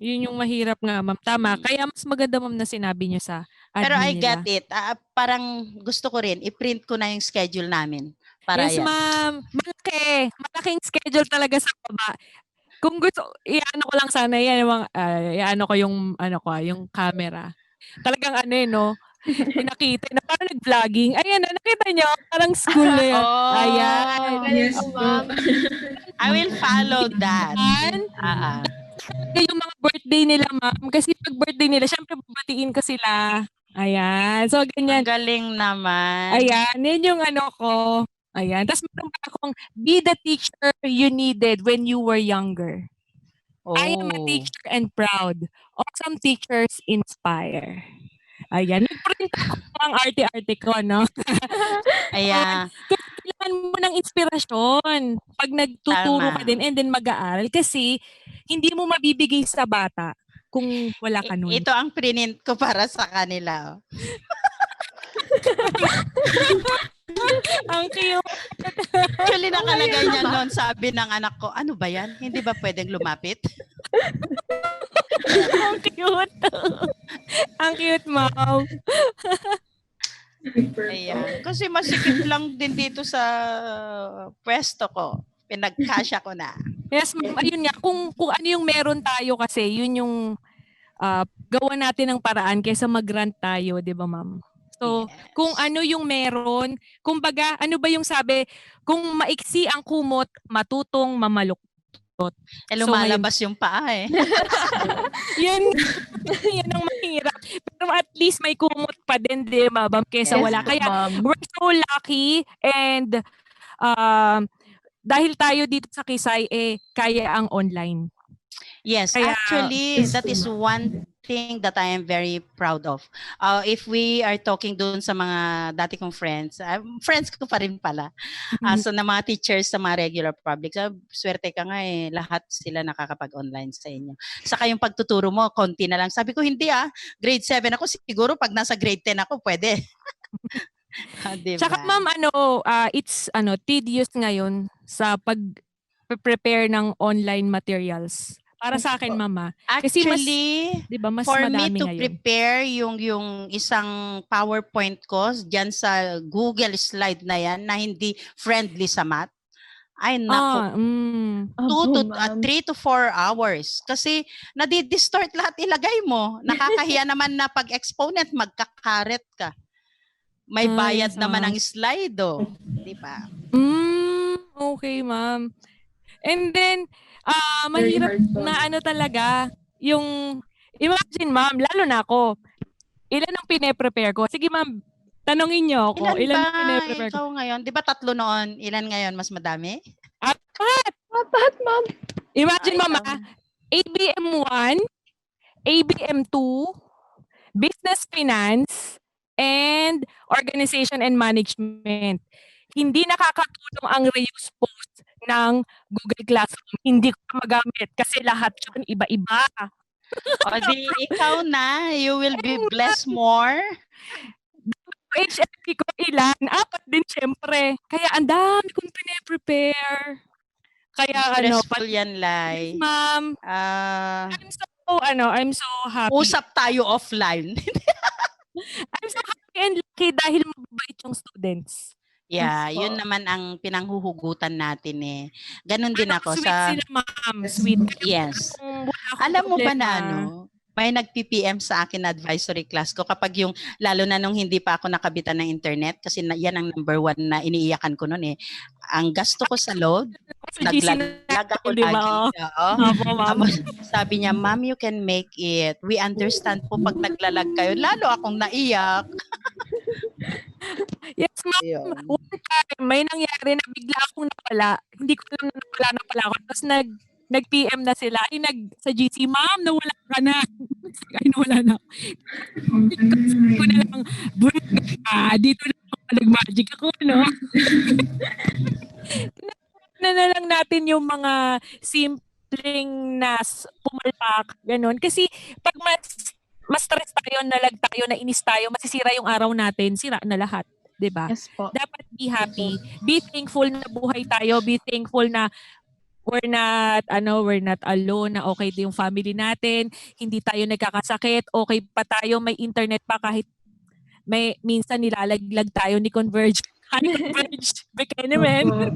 Yun yung mahirap nga, ma'am. Tama. Kaya mas maganda, ma'am, na sinabi niyo sa admin Pero I nila. get it. Parang gusto ko rin, i-print ko na yung schedule namin. Para Yes, yan. ma'am. Malaking schedule talaga sa baba. Kung gusto, iano ko lang sana yan, iano ko yung camera. Talagang pinakita na parang nag-vlogging. Ayan, nakita niyo, parang school na yan. Ayan. Yes po. I will follow that. Yung mga birthday nila, ma'am. Kasi pag birthday nila, syempre babatiin ko sila. Ayan. So, ganyan. Ang galing naman. Ayan. Yan yung ko. Ayan. Tapos meron pa akong, be the teacher you needed when you were younger. I am a teacher and proud. Awesome teachers inspire. Ayan. Nag-print ako ang arte-arte ko, no? Ayan. Kasi kailangan mo ng inspirasyon pag nagtuturo ka din and then mag-aaral. Kasi hindi mo mabibigay sa bata kung wala ka nun. Ito ang print ko para sa kanila. Ang cute. Actually, nakalagay niya noon, sabi ng anak ko, ano ba yan? Hindi ba pwedeng lumapit? Ang cute. Ang cute, ma'am. Ayan. Kasi masikip lang din dito sa pwesto ko. Pinagkasya ko na. Yes, ma'am. Ayun nga, kung ano yung meron tayo kasi, yun yung gawa natin ng paraan kaysa mag-grant tayo, di ba, ma'am? So, kung ano yung meron, kumbaga, ano ba yung sabi, kung maiksi ang kumot, matutong mamaluktot. Lumalabas yung paa eh. yan ang mahirap. Pero at least may kumot pa din, di ba, ma'am, kaysa wala. Kaya, we're so lucky and dahil tayo dito sa Kisay, kaya ang online. Yes, actually, that is one thing that I am very proud of. If we are talking doon sa mga dati kong friends, friends ko pa rin pala. So na mga teachers sa mga regular public, swerte ka nga lahat sila nakakapag-online sa inyo. Saka yung pagtuturo mo, konti na lang. Sabi ko, hindi grade 7 ako, siguro pag nasa grade 10 ako, pwede. Diba? Tsaka ma'am, it's tedious ngayon sa pag-prepare ng online materials. Para Yes sa akin, po. mama. Kasi mas, Actually, 'di ba, mas for me madami to ngayon. prepare yung isang PowerPoint ko diyan sa Google slide na yan na hindi friendly sa math, ay nako, Ah, mm. 3 to 4 hours. Kasi nadi-distort lahat ilagay mo. Nakakahiya naman na pag exponent, magkakaret ka. May bayad Yes, naman ma'am. ang slide, oh. Di ba? Okay, ma'am. And then, Very mahirap hard to na ano talaga, yung, imagine ma'am, lalo na ako, ilan ang pine-prepare ko? Sige ma'am, tanongin niyo ako, Ilan ilan ba ang pine-prepare ko? ikaw ngayon? Di ba 3 noon? Ilan ngayon? Mas madami? Apat! Apat, ma'am. Imagine ma'am, Ikaw. ABM 1, ABM 2, Business Finance, and Organization and Management. Hindi nakakatulong ang reuse post ng Google Classroom. Hindi ko magamit kasi lahat yun iba-iba. O di, ikaw na. You will be blessed more. HLP ko ilan? Apat din syempre. Kaya ang dami kong pine-prepare. Kaya Stressful yan, Lai. ma'am, Ah, I'm so happy. usap tayo offline. I'm so happy and lucky dahil mababait yung students. Yeah, Yes po. yun naman ang pinanghuhugutan natin eh. Ganon din ako Sweet sa... sila ma'am, Yes, sweet. ma'am. Kaya Yes. kung wala akong Alam mo ba problema, na may nag-PPM sa akin na advisory class ko kapag yung, lalo na nung hindi pa ako nakabitan ng internet, kasi yan ang number 1 na iniiyakan ko noon eh. Ang gasto ko sa load, sa GC na, naglalag ako di ba? lagi. Oo. Opo, ma'am. Tapos sabi niya, ma'am, you can make it. We understand po pag naglalag kayo. Lalo akong naiyak. Yes, ma'am. Ayun. One time, may nangyari na bigla akong nawala. Hindi ko alam na nawala na pala ako. Tapos nag-PM na sila. Ay, sa GC, ma'am, nawala ka na. Ay, nawala na. Sabi ko na lang, dito na ako nag-magic ako, no? na lang natin yung mga simpleng pumalpak, ganun. Kasi pag mas stress tayo, nalag tayo, nainis tayo, masisira yung araw natin, sira na lahat. 'Di ba? Yes po. Dapat be happy. Be thankful na buhay tayo. Be thankful na we're not alone, na okay din yung family natin, hindi tayo nagkakasakit, okay pa tayo, may internet pa kahit may minsan nilalaglag tayo ni Converge. Hi, Converge! Bekenemen!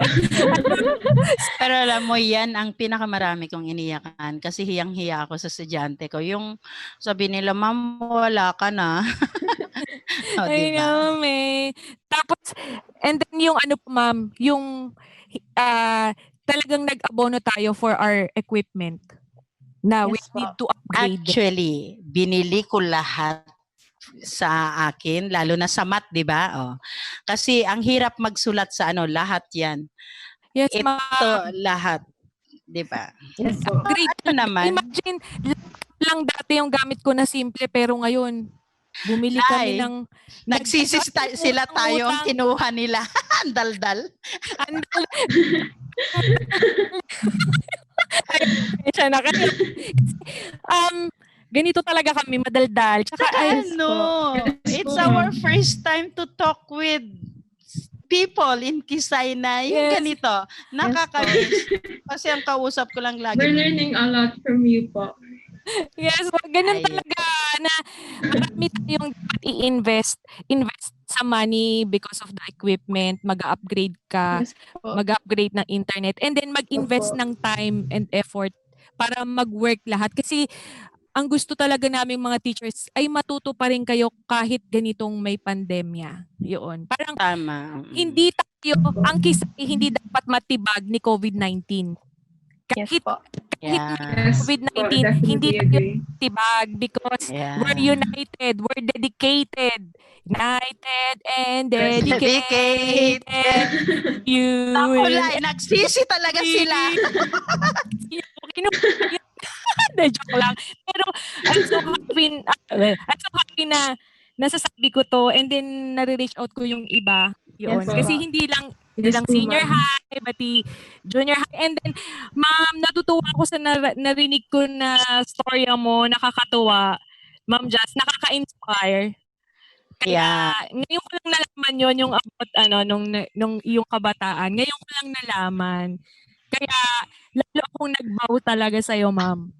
Pero alam mo, yan ang pinakamarami kong iniyakan kasi hiyang-hiya ako sa estudyante ko. Yung sabi nila, ma'am, wala ka na. O, I diba? know, may. Tapos, and then yung ano po, ma'am, yung talagang nag-abono tayo for our equipment na we Yes po. need to upgrade. Actually, binili ko lahat sa akin, lalo na sa math, di ba? Oh. Kasi ang hirap magsulat sa lahat yan. Yes, Ito, ma'am. lahat. Di ba? Yes po. Upgrade. Ano naman? Imagine, lang dati yung gamit ko na simple, pero ngayon, bumili kami Nay, ng... Nagsisis sila tayo ang kinuha nila. Ang daldal. Siya na kasi, ganito talaga kami, madaldal. Tsaka, It's our first time to talk with people in Kisay na yung Yes. ganito. Nakakamiss. Kasi ang kausap ko lang lagi. We're learning a lot from you po. yes, ganun Ayun. talaga na marami tayong dapat i-invest sa money because of the equipment, mag-upgrade ka, Yes po. mag-upgrade ng internet, and then mag-invest Opo. ng time and effort para mag-work lahat. Kasi ang gusto talaga naming mga teachers ay matuto pa rin kayo kahit ganitong may pandemya. Yun. Parang Tama. hindi tayo, ang Kisay hindi dapat matibag ni COVID-19. Yes Kahit po. Yeah. Yes COVID-19, po, hindi definitely tayo agree. matibag because Yeah. we're united, we're dedicated. United and dedicated. You will... Nakulay, nagsisi talaga sila. De, joke lang. Pero I'm so happy na nasasabi ko to and then nare-reach out ko yung iba. Yun. Yes, Kasi ma'am. hindi lang Yes po, senior ma'am. high, pati junior high. And then, ma'am, natutuwa ako sa narinig ko na storya mo, nakakatuwa. Ma'am Jazz, nakaka-inspire. Kaya, Yeah. ngayon ko lang nalaman yon yung about, nung iyong kabataan. Ngayon ko lang nalaman Kaya lalo akong nagbow talaga sa'yo, ma'am.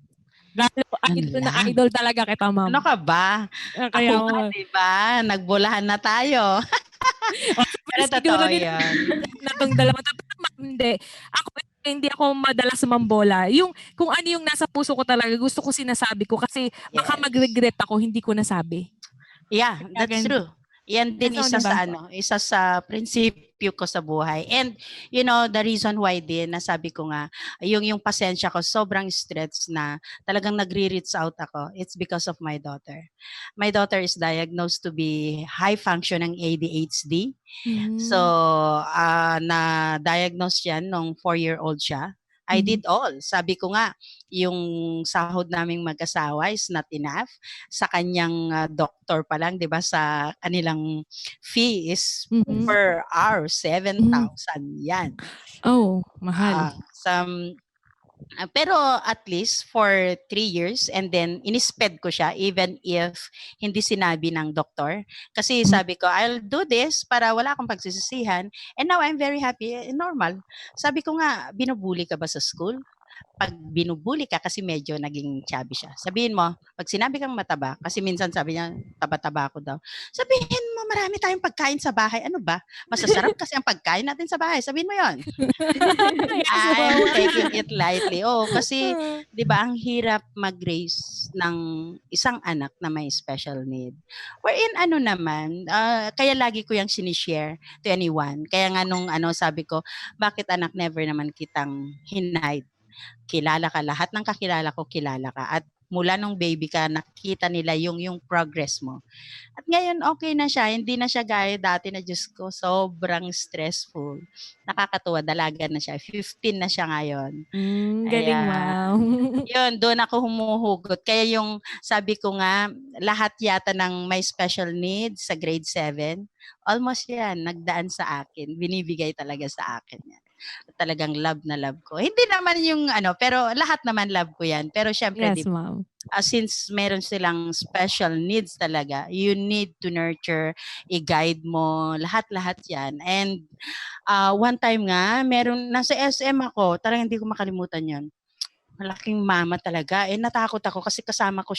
Lalo idol na Hala. idol talaga kita, ma'am. Ano ka ba? Kaya Ako nga, di ba? Nagbulahan na tayo. Pero siguro totoo nila yan. na tong dalawa. Totoo, ma'am, hindi ako madalas mambola. Yung kung ano yung nasa puso ko talaga, gusto ko sinasabi ko kasi baka Yes. mag-regret ako hindi ko nasabi. Yeah, Kaya that's true. Yan din Yes, isa diba? sa isa sa prinsipyo ko sa buhay. And the reason why din nasabi ko nga yung pasensya ko sobrang stress na talagang nagre-reach out ako. It's because of my daughter. My daughter is diagnosed to be high functioning ADHD. So, na-diagnose yan nung 4-year-old siya. I did all. Sabi ko nga, yung sahod naming mag-asawa is not enough. Sa kanyang doktor pa lang, di ba, sa kanilang fee is per hour, 7,000 yan. Oh, mahal. Pero at least for 3 years and then inisped ko siya even if hindi sinabi ng doktor. Kasi sabi ko, I'll do this para wala akong pagsisisihan and now I'm very happy. Normal. Sabi ko nga, binubuli ka ba sa school? Pag binubuli ka kasi medyo naging chubby siya. Sabihin mo, pag sinabi kang mataba, kasi minsan sabi niya, taba-taba ako daw. Sabihin mo, marami tayong pagkain sa bahay. Ano ba? Masasarap kasi ang pagkain natin sa bahay. Sabihin mo yon. I'm taking it lightly. Kasi 'di ba ang hirap mag-raise ng isang anak na may special need. Wherein naman, kaya lagi ko yang sinishare to anyone. Kaya nga nung sabi ko, bakit anak never naman kitang hinide. Kilala ka, lahat ng kakilala ko kilala ka at mula nung baby ka nakita nila yung progress mo. At ngayon okay na siya, hindi na siya gaya dati na Diyos ko, sobrang stressful. Nakakatuwa, dalaga na siya. 15 na siya ngayon. Galing, wow. Yun, doon ako humuhugot. Kaya yung sabi ko nga, lahat yata ng may special needs sa grade 7, almost yan, nagdaan sa akin. Binibigay talaga sa akin yan. Talagang love na love ko. Hindi naman yung pero lahat naman love ko yan. Pero syempre, Yes, ma'am. Since meron silang special needs talaga, you need to nurture, i-guide mo, lahat-lahat yan. And one time nga, nasa SM ako, talagang hindi ko makalimutan yon. Malaking mama talaga. Natakot ako kasi kasama ko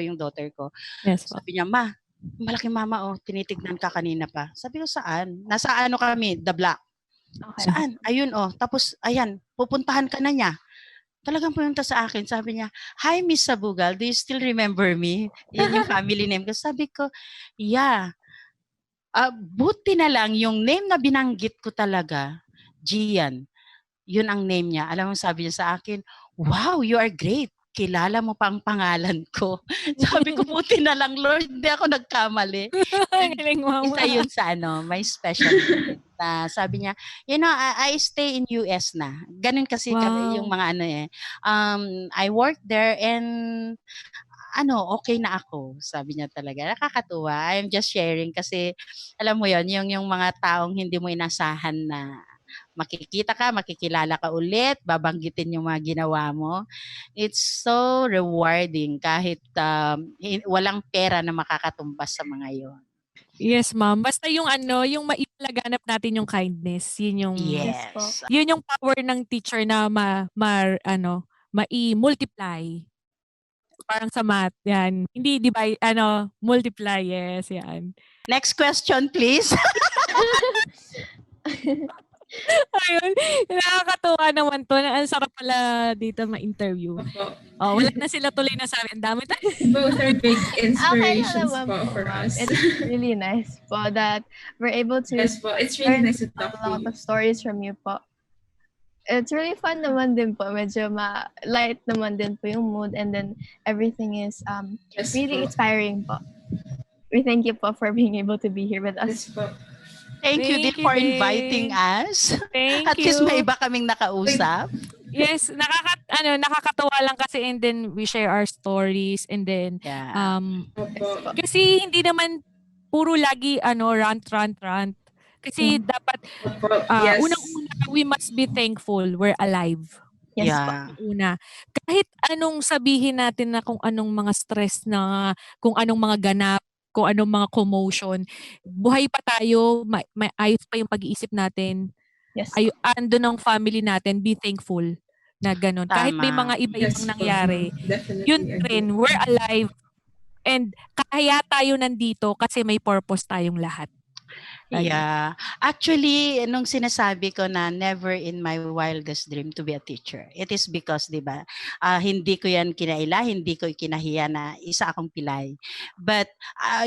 yung daughter ko. Yes, Sabi niya, ma, malaking mama tinitignan ka kanina pa. Sabi ko, saan? Nasa kami, the block. Okay. Saan? Ayun Tapos, ayan, pupuntahan ka na niya. Talagang pumunta sa akin, sabi niya, "Hi, Miss Sabugal, do you still remember me?" Yun yung family name ko. Sabi ko, yeah. Buti na lang yung name na binanggit ko talaga, Gian. Yun ang name niya. Alam mo, sabi niya sa akin, "Wow, you are great. Kilala mo pa ang pangalan ko." Sabi ko, buti na lang, Lord, hindi ako nagkamali. Galing, mama. Isa yun sa may special need. Sabi niya, I stay in US na. Ganun kasi kami yung mga I work there and okay na ako. Sabi niya talaga. Nakakatuwa. I'm just sharing kasi alam mo yon yung mga taong hindi mo inasahan na makikita ka, makikilala ka ulit, babanggitin yung mga ginawa mo. It's so rewarding kahit walang pera na makakatumbas sa mga yon. Yes, ma'am. Basta yung yung maipalaganap natin yung kindness. Yun yung Yes. yun yung power ng teacher na mai-multiply. Parang sa math, yan. Hindi divide, multiply, yes, yan. Next question, please. Ayun, nakakatuwa naman to. Ang sarap pala dito ma-interview. Wala na sila tuloy na sabi. Ang dami tayo. Both are big inspirations naman po for us. It's really nice po that we're able to Yes po, it's really nice to talk a lot to you. of stories from you po. It's really fun naman din po. Medyo light naman din po yung mood and then everything is Yes really po. inspiring po. We thank you po for being able to be here with us. Yes po. Thank you din for inviting us. Thank At you. least may iba kaming nakausap. Yes, nakakatawa lang kasi and then we share our stories and then Yeah. Opo. kasi hindi naman puro lagi rant. Kasi dapat Opo. Yes. unang-una we must be thankful we're alive. Yes Yeah. Una, kahit anong sabihin natin na kung anong mga stress na, kung anong mga ganap, kung anong mga commotion, buhay pa tayo, may ayos pa yung pag-iisip natin. Yes. andun ang family natin, be thankful na ganun. Kahit may Tama. mga iba-ibang Yes po. nangyari, yun Definitely rin, agree. we're alive. And kaya tayo nandito kasi may purpose tayong lahat. Lagi. Yeah. Actually, nung sinasabi ko na never in my wildest dream to be a teacher, it is because, di ba, hindi ko yan kinaila, hindi ko kinahiya na isa akong pilay. But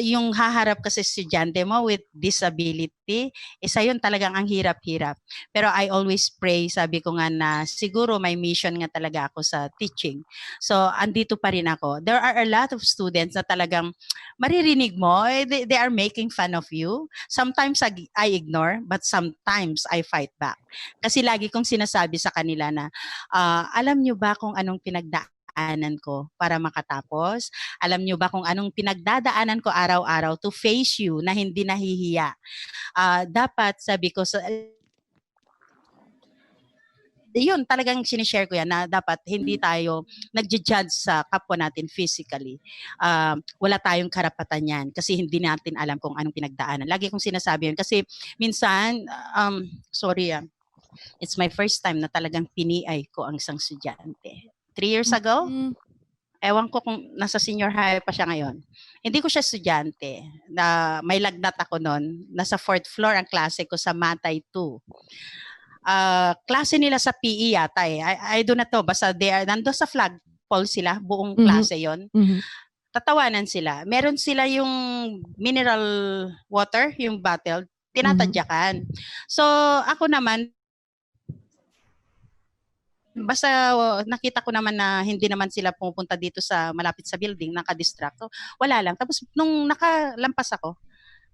yung haharap kasi estudyante mo with disability, isa yun talagang ang hirap-hirap. Pero I always pray, sabi ko nga na siguro may mission nga talaga ako sa teaching. So, andito pa rin ako. There are a lot of students na talagang maririnig mo, they are making fun of you. Sometimes I ignore, but sometimes I fight back. Kasi lagi kong sinasabi sa kanila na, alam nyo ba kung anong pinagdaanan ko para makatapos? Alam nyo ba kung anong pinagdadaanan ko araw-araw to face you na hindi nahihiya? Dapat, sabi ko, yun, talagang sinishare ko yan na dapat hindi tayo nagja-judge sa kapwa natin physically. Wala tayong karapatan yan kasi hindi natin alam kung anong pinagdaanan. Lagi kong sinasabi yun kasi minsan, sorry it's my first time na talagang piniay ko ang isang estudyante. 3 years ago, ewan ko kung nasa senior high pa siya ngayon. Hindi ko siya estudyante. May lagnat ako noon. Nasa 4th floor ang klase ko sa Matay 2. Klase nila sa PE yata eh. I do not know. Basta nando sa flagpole sila. Buong klase yon. Tatawanan sila. Meron sila yung mineral water, yung bottle. Tinatadyakan. So, ako naman, basta nakita ko naman na hindi naman sila pupunta dito sa malapit sa building, nakadistract. So, wala lang. Tapos, nung nakalampas ako,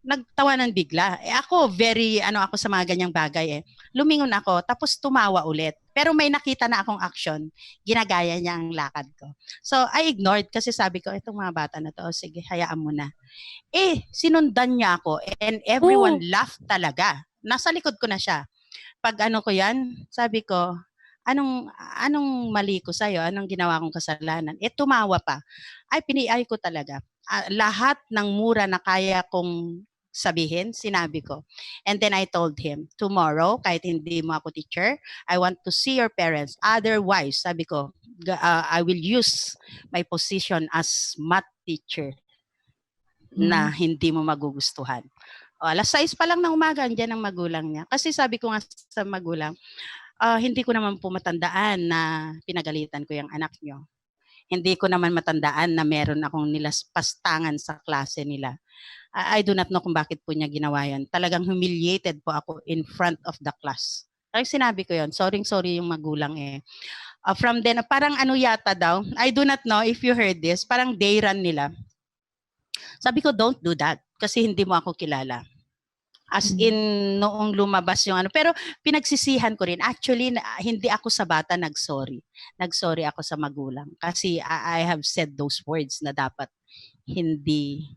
nagtawanan bigla. Ako, ako sa mga ganyang bagay eh. Lumingon ako, tapos tumawa ulit. Pero may nakita na akong action. Ginagaya niya ang lakad ko. So, I ignored kasi sabi ko, itong mga bata na to, sige, hayaan mo na. Sinundan niya ako and everyone laughed talaga. Nasa likod ko na siya. Pag ko yan, sabi ko, anong mali ko sa'yo? Anong ginawa kong kasalanan? Tumawa pa. Piniay ko talaga. Lahat ng mura na kaya kong sabihin, sinabi ko. And then I told him, tomorrow, kahit hindi mo ako teacher, I want to see your parents. Otherwise, sabi ko, I will use my position as math teacher na hindi mo magugustuhan. Alas 6 pa lang ng umaga, andyan ang magulang niya. Kasi sabi ko nga sa magulang, hindi ko naman po matandaan na pinagalitan ko yung anak niyo. Hindi ko naman matandaan na meron akong nilaspastangan sa klase nila. I do not know kung bakit po niya ginawa yan. Talagang humiliated po ako in front of the class. Kaya sinabi ko yon, sorry yung magulang eh. From then, parang yata daw, I do not know if you heard this, parang day run nila. Sabi ko, don't do that kasi hindi mo ako kilala. As in, noong lumabas yung pero pinagsisihan ko rin. Actually, hindi ako sa bata nag-sorry. Nag-sorry ako sa magulang. Kasi I have said those words na dapat hindi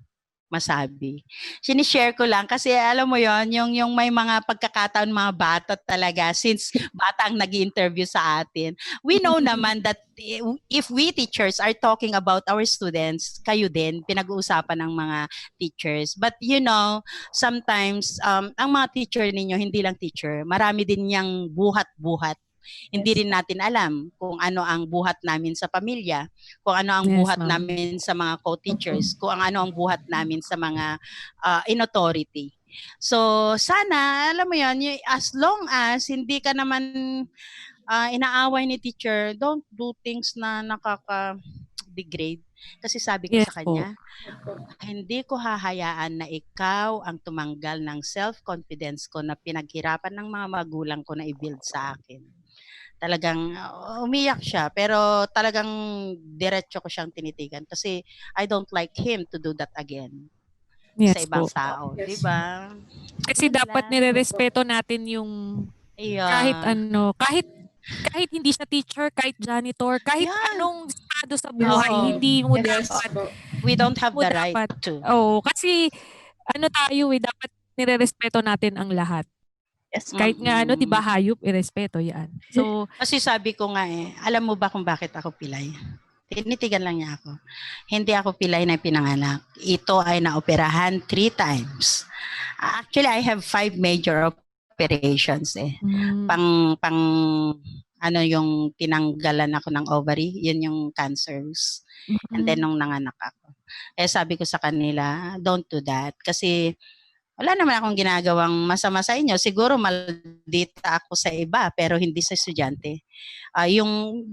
masabi. Sinishare ko lang kasi alam mo yon yung may mga pagkakataon mga bata talaga since bata ang nag-interview sa atin. We know naman that if we teachers are talking about our students, kayo din, pinag-uusapan ng mga teachers. But sometimes ang mga teacher ninyo, hindi lang teacher, marami din niyang buhat-buhat. Hindi rin natin alam kung ano ang buhat namin sa pamilya, kung ano ang buhat namin sa mga co-teachers, kung ano ang buhat namin sa mga in authority. So, sana, alam mo yon, as long as hindi ka naman inaaway ni teacher, don't do things na nakaka-degrade. Kasi sabi ko sa kanya, hindi ko hahayaan na ikaw ang tumanggal ng self-confidence ko na pinaghirapan ng mga magulang ko na i-build sa akin. Talagang umiyak siya pero talagang diretso ko siyang tinitigan kasi I don't like him to do that again sa ibang tao, di ba? Kasi dapat nirerespeto natin yung kahit hindi siya teacher, kahit janitor, kahit anong estado sa buhay, hindi mo dapat we don't have the right to. Kasi tayo dapat nirerespeto natin ang lahat. Yes. Kahit nga di ba hayop, irespeto yan. So, kasi sabi ko nga alam mo ba kung bakit ako pilay? Tinitigan lang niya ako. Hindi ako pilay na pinanganak. Ito ay naoperahan 3 times. Actually, I have 5 major operations eh. Pang ano yung tinanggalan ako ng ovary, yun yung cancers. And then nung nanganak ako. Eh sabi ko sa kanila, don't do that. Kasi wala naman akong ginagawang masama sa inyo. Siguro maldita ako sa iba, pero hindi sa estudyante.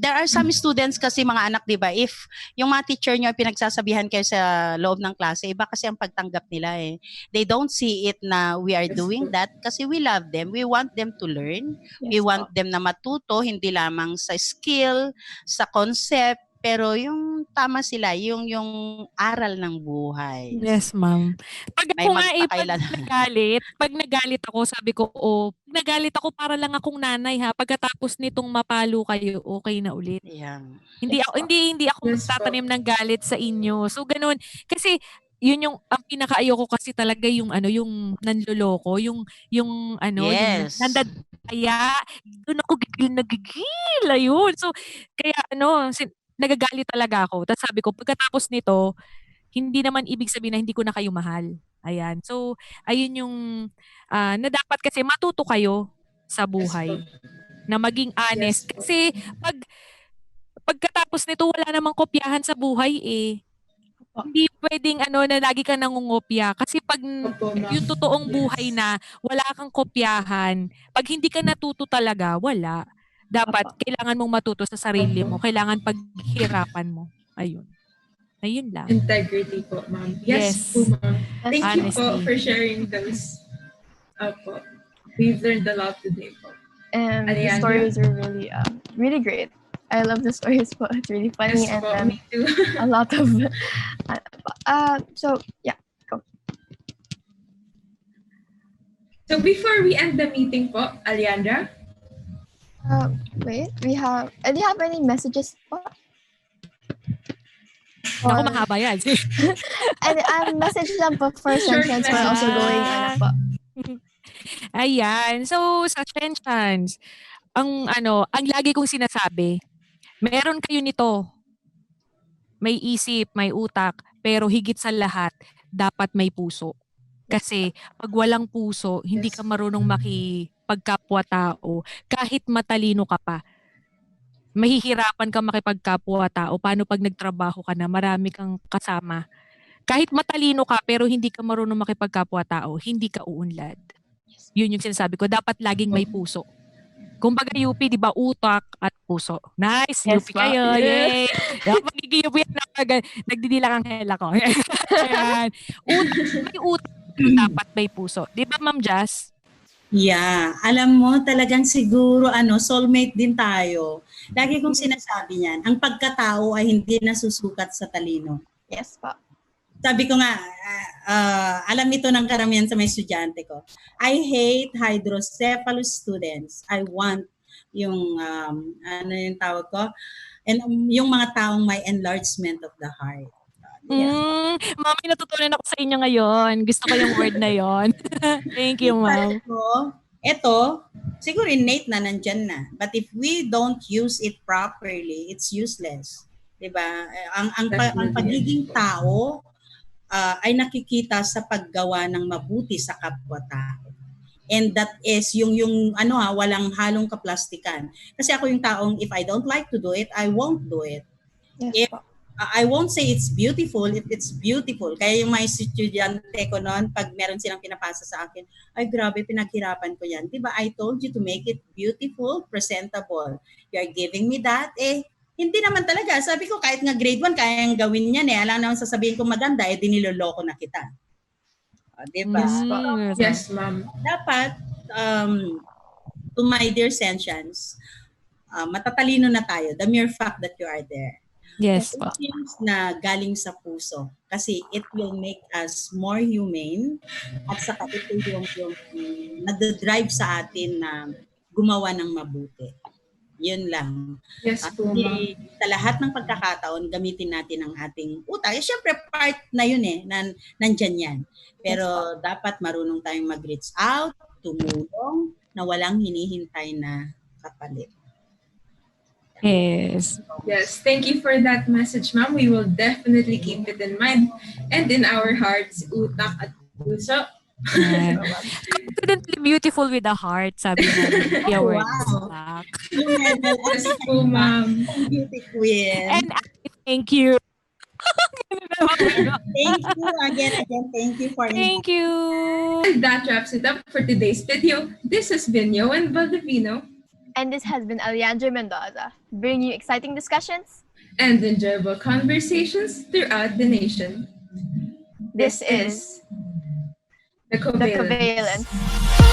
There are some students kasi mga anak, di ba, if yung mga teacher nyo pinagsasabihan kayo sa loob ng klase, iba kasi ang pagtanggap nila eh. They don't see it na we are doing that kasi we love them. We want them to learn. We want them na matuto, hindi lamang sa skill, sa concept, pero yung tama sila, yung aral ng buhay. Yes, ma'am. Pag May ako nga magpakailan. pag nagalit ako, sabi ko, nagalit ako para lang akong nanay ha. Pagkatapos nitong mapalo kayo, okay na ulit. Yeah. Hindi ako Yes, magtatanim ng galit sa inyo. So ganun. Kasi yun yung ang pinakaayoko kasi talaga yung yung nanloloko, yung yung Yes. nandadaya, doon ako nagigil ayun. So kaya nagagalit talaga ako. Tapos sabi ko, pagkatapos nito, hindi naman ibig sabihin na hindi ko na kayo mahal. Ayan. So, ayun yung na dapat kasi matuto kayo sa buhay. Na maging honest. Yes po. Kasi pagkatapos nito, wala namang kopyahan sa buhay eh. Hindi pwedeng na lagi ka nangungopya. Kasi pag Opo, ma'am. yung totoong buhay na wala kang kopyahan, pag hindi ka natuto talaga, wala. Dapat kailangan mong matuto sa sarili mo. Kailangan paghirapan mo. Ayun. Ayun lang. Integrity po, ma'am. Yes, Yes. po, ma'am. Thank you po Honestly. for sharing those. Opo. We've learned a lot today po. And the Alejandra? stories are really, really great. I love the stories po. It's really funny Yes and po, me too. a lot of, so yeah. So before we end the meeting po, Alejandra? Wait, do you have any messages po? Naku, Or- mahaba yan. And message lang po for Short sessions we're also message. going po. Ayan. So, sa tensions, ang lagi kong sinasabi, meron kayo nito. May isip, may utak, pero higit sa lahat, dapat may puso. Kasi pag walang puso, hindi ka marunong makipagkapwa-tao. Kahit matalino ka pa, mahihirapan ka makipagkapwa-tao. Paano pag nagtrabaho ka na, marami kang kasama. Kahit matalino ka, pero hindi ka marunong makipagkapwa-tao, hindi ka uunlad. Yun yung sinasabi ko. Dapat laging may puso. Kumbaga UP, di ba, utak at puso. Nice, Yes, UP ma'am. kayo. Yes. Yay! Magiging UP yan. Nagdidilang ang hela ko. Ayan. May utak, dapat may puso. Di ba, Ma'am Jazz? Yeah, alam mo talagang siguro soulmate din tayo. Lagi kong sinasabi niyan, ang pagkatao ay hindi nasusukat sa talino. Yes po. Sabi ko nga, alam ito ng karamihan sa mga estudyante ko. I hate hydrocephalus students. I want yung, yung tawag ko, and yung mga taong may enlargement of the heart. Yeah. Mami, natutunan ako sa inyo ngayon. Gusto ko yung word na yon. Thank you, Ma'am. Ito, siguro innate na nandyan na. But if we don't use it properly, it's useless. Diba? Ang pagiging tao ay nakikita sa paggawa ng mabuti sa kapwa-tao. And that is yung walang halong kaplastikan. Kasi ako yung taong, if I don't like to do it, I won't do it. Yes If po. I won't say it's beautiful if it's beautiful. Kaya yung mga estudyante ko noon, pag meron silang pinapasa sa akin, ay grabe, pinaghirapan ko yan. Diba, I told you to make it beautiful, presentable. You're giving me that, hindi naman talaga. Sabi ko, kahit nga grade 1, kayang gawin yan Alam naman sasabihin ko maganda, diniloloko na kita. Diba? Yes, ma'am. Dapat, to my dear sentients, matatalino na tayo. The mere fact that you are there. Yes po. Things na galing sa puso kasi it will make us more humane at saka ito yung nag-drive sa atin na gumawa ng mabuti. Yun lang. Yes po, ma'am. Sa lahat ng pagkakataon, gamitin natin ang ating utak. Siyempre, part na yun nandyan yan. Pero dapat marunong tayong mag-reach out, tumulong, na walang hinihintay na kapalit. Yes. Yes, thank you for that message, ma'am. We will definitely keep it in mind and in our hearts, utak at puso. confidently beautiful with a heart, sabi nga ni Tia Oh, Words wow. back. Level at Yes po, ma'am. beauty queen. And thank you. Thank you again. Thank you for inviting. Thank you. And that wraps it up for today's video. This has been Yoan Valdivino And this has been Alejandro Mendoza, bringing you exciting discussions. and enjoyable conversations throughout the nation. This is the The Covalence. Covalence.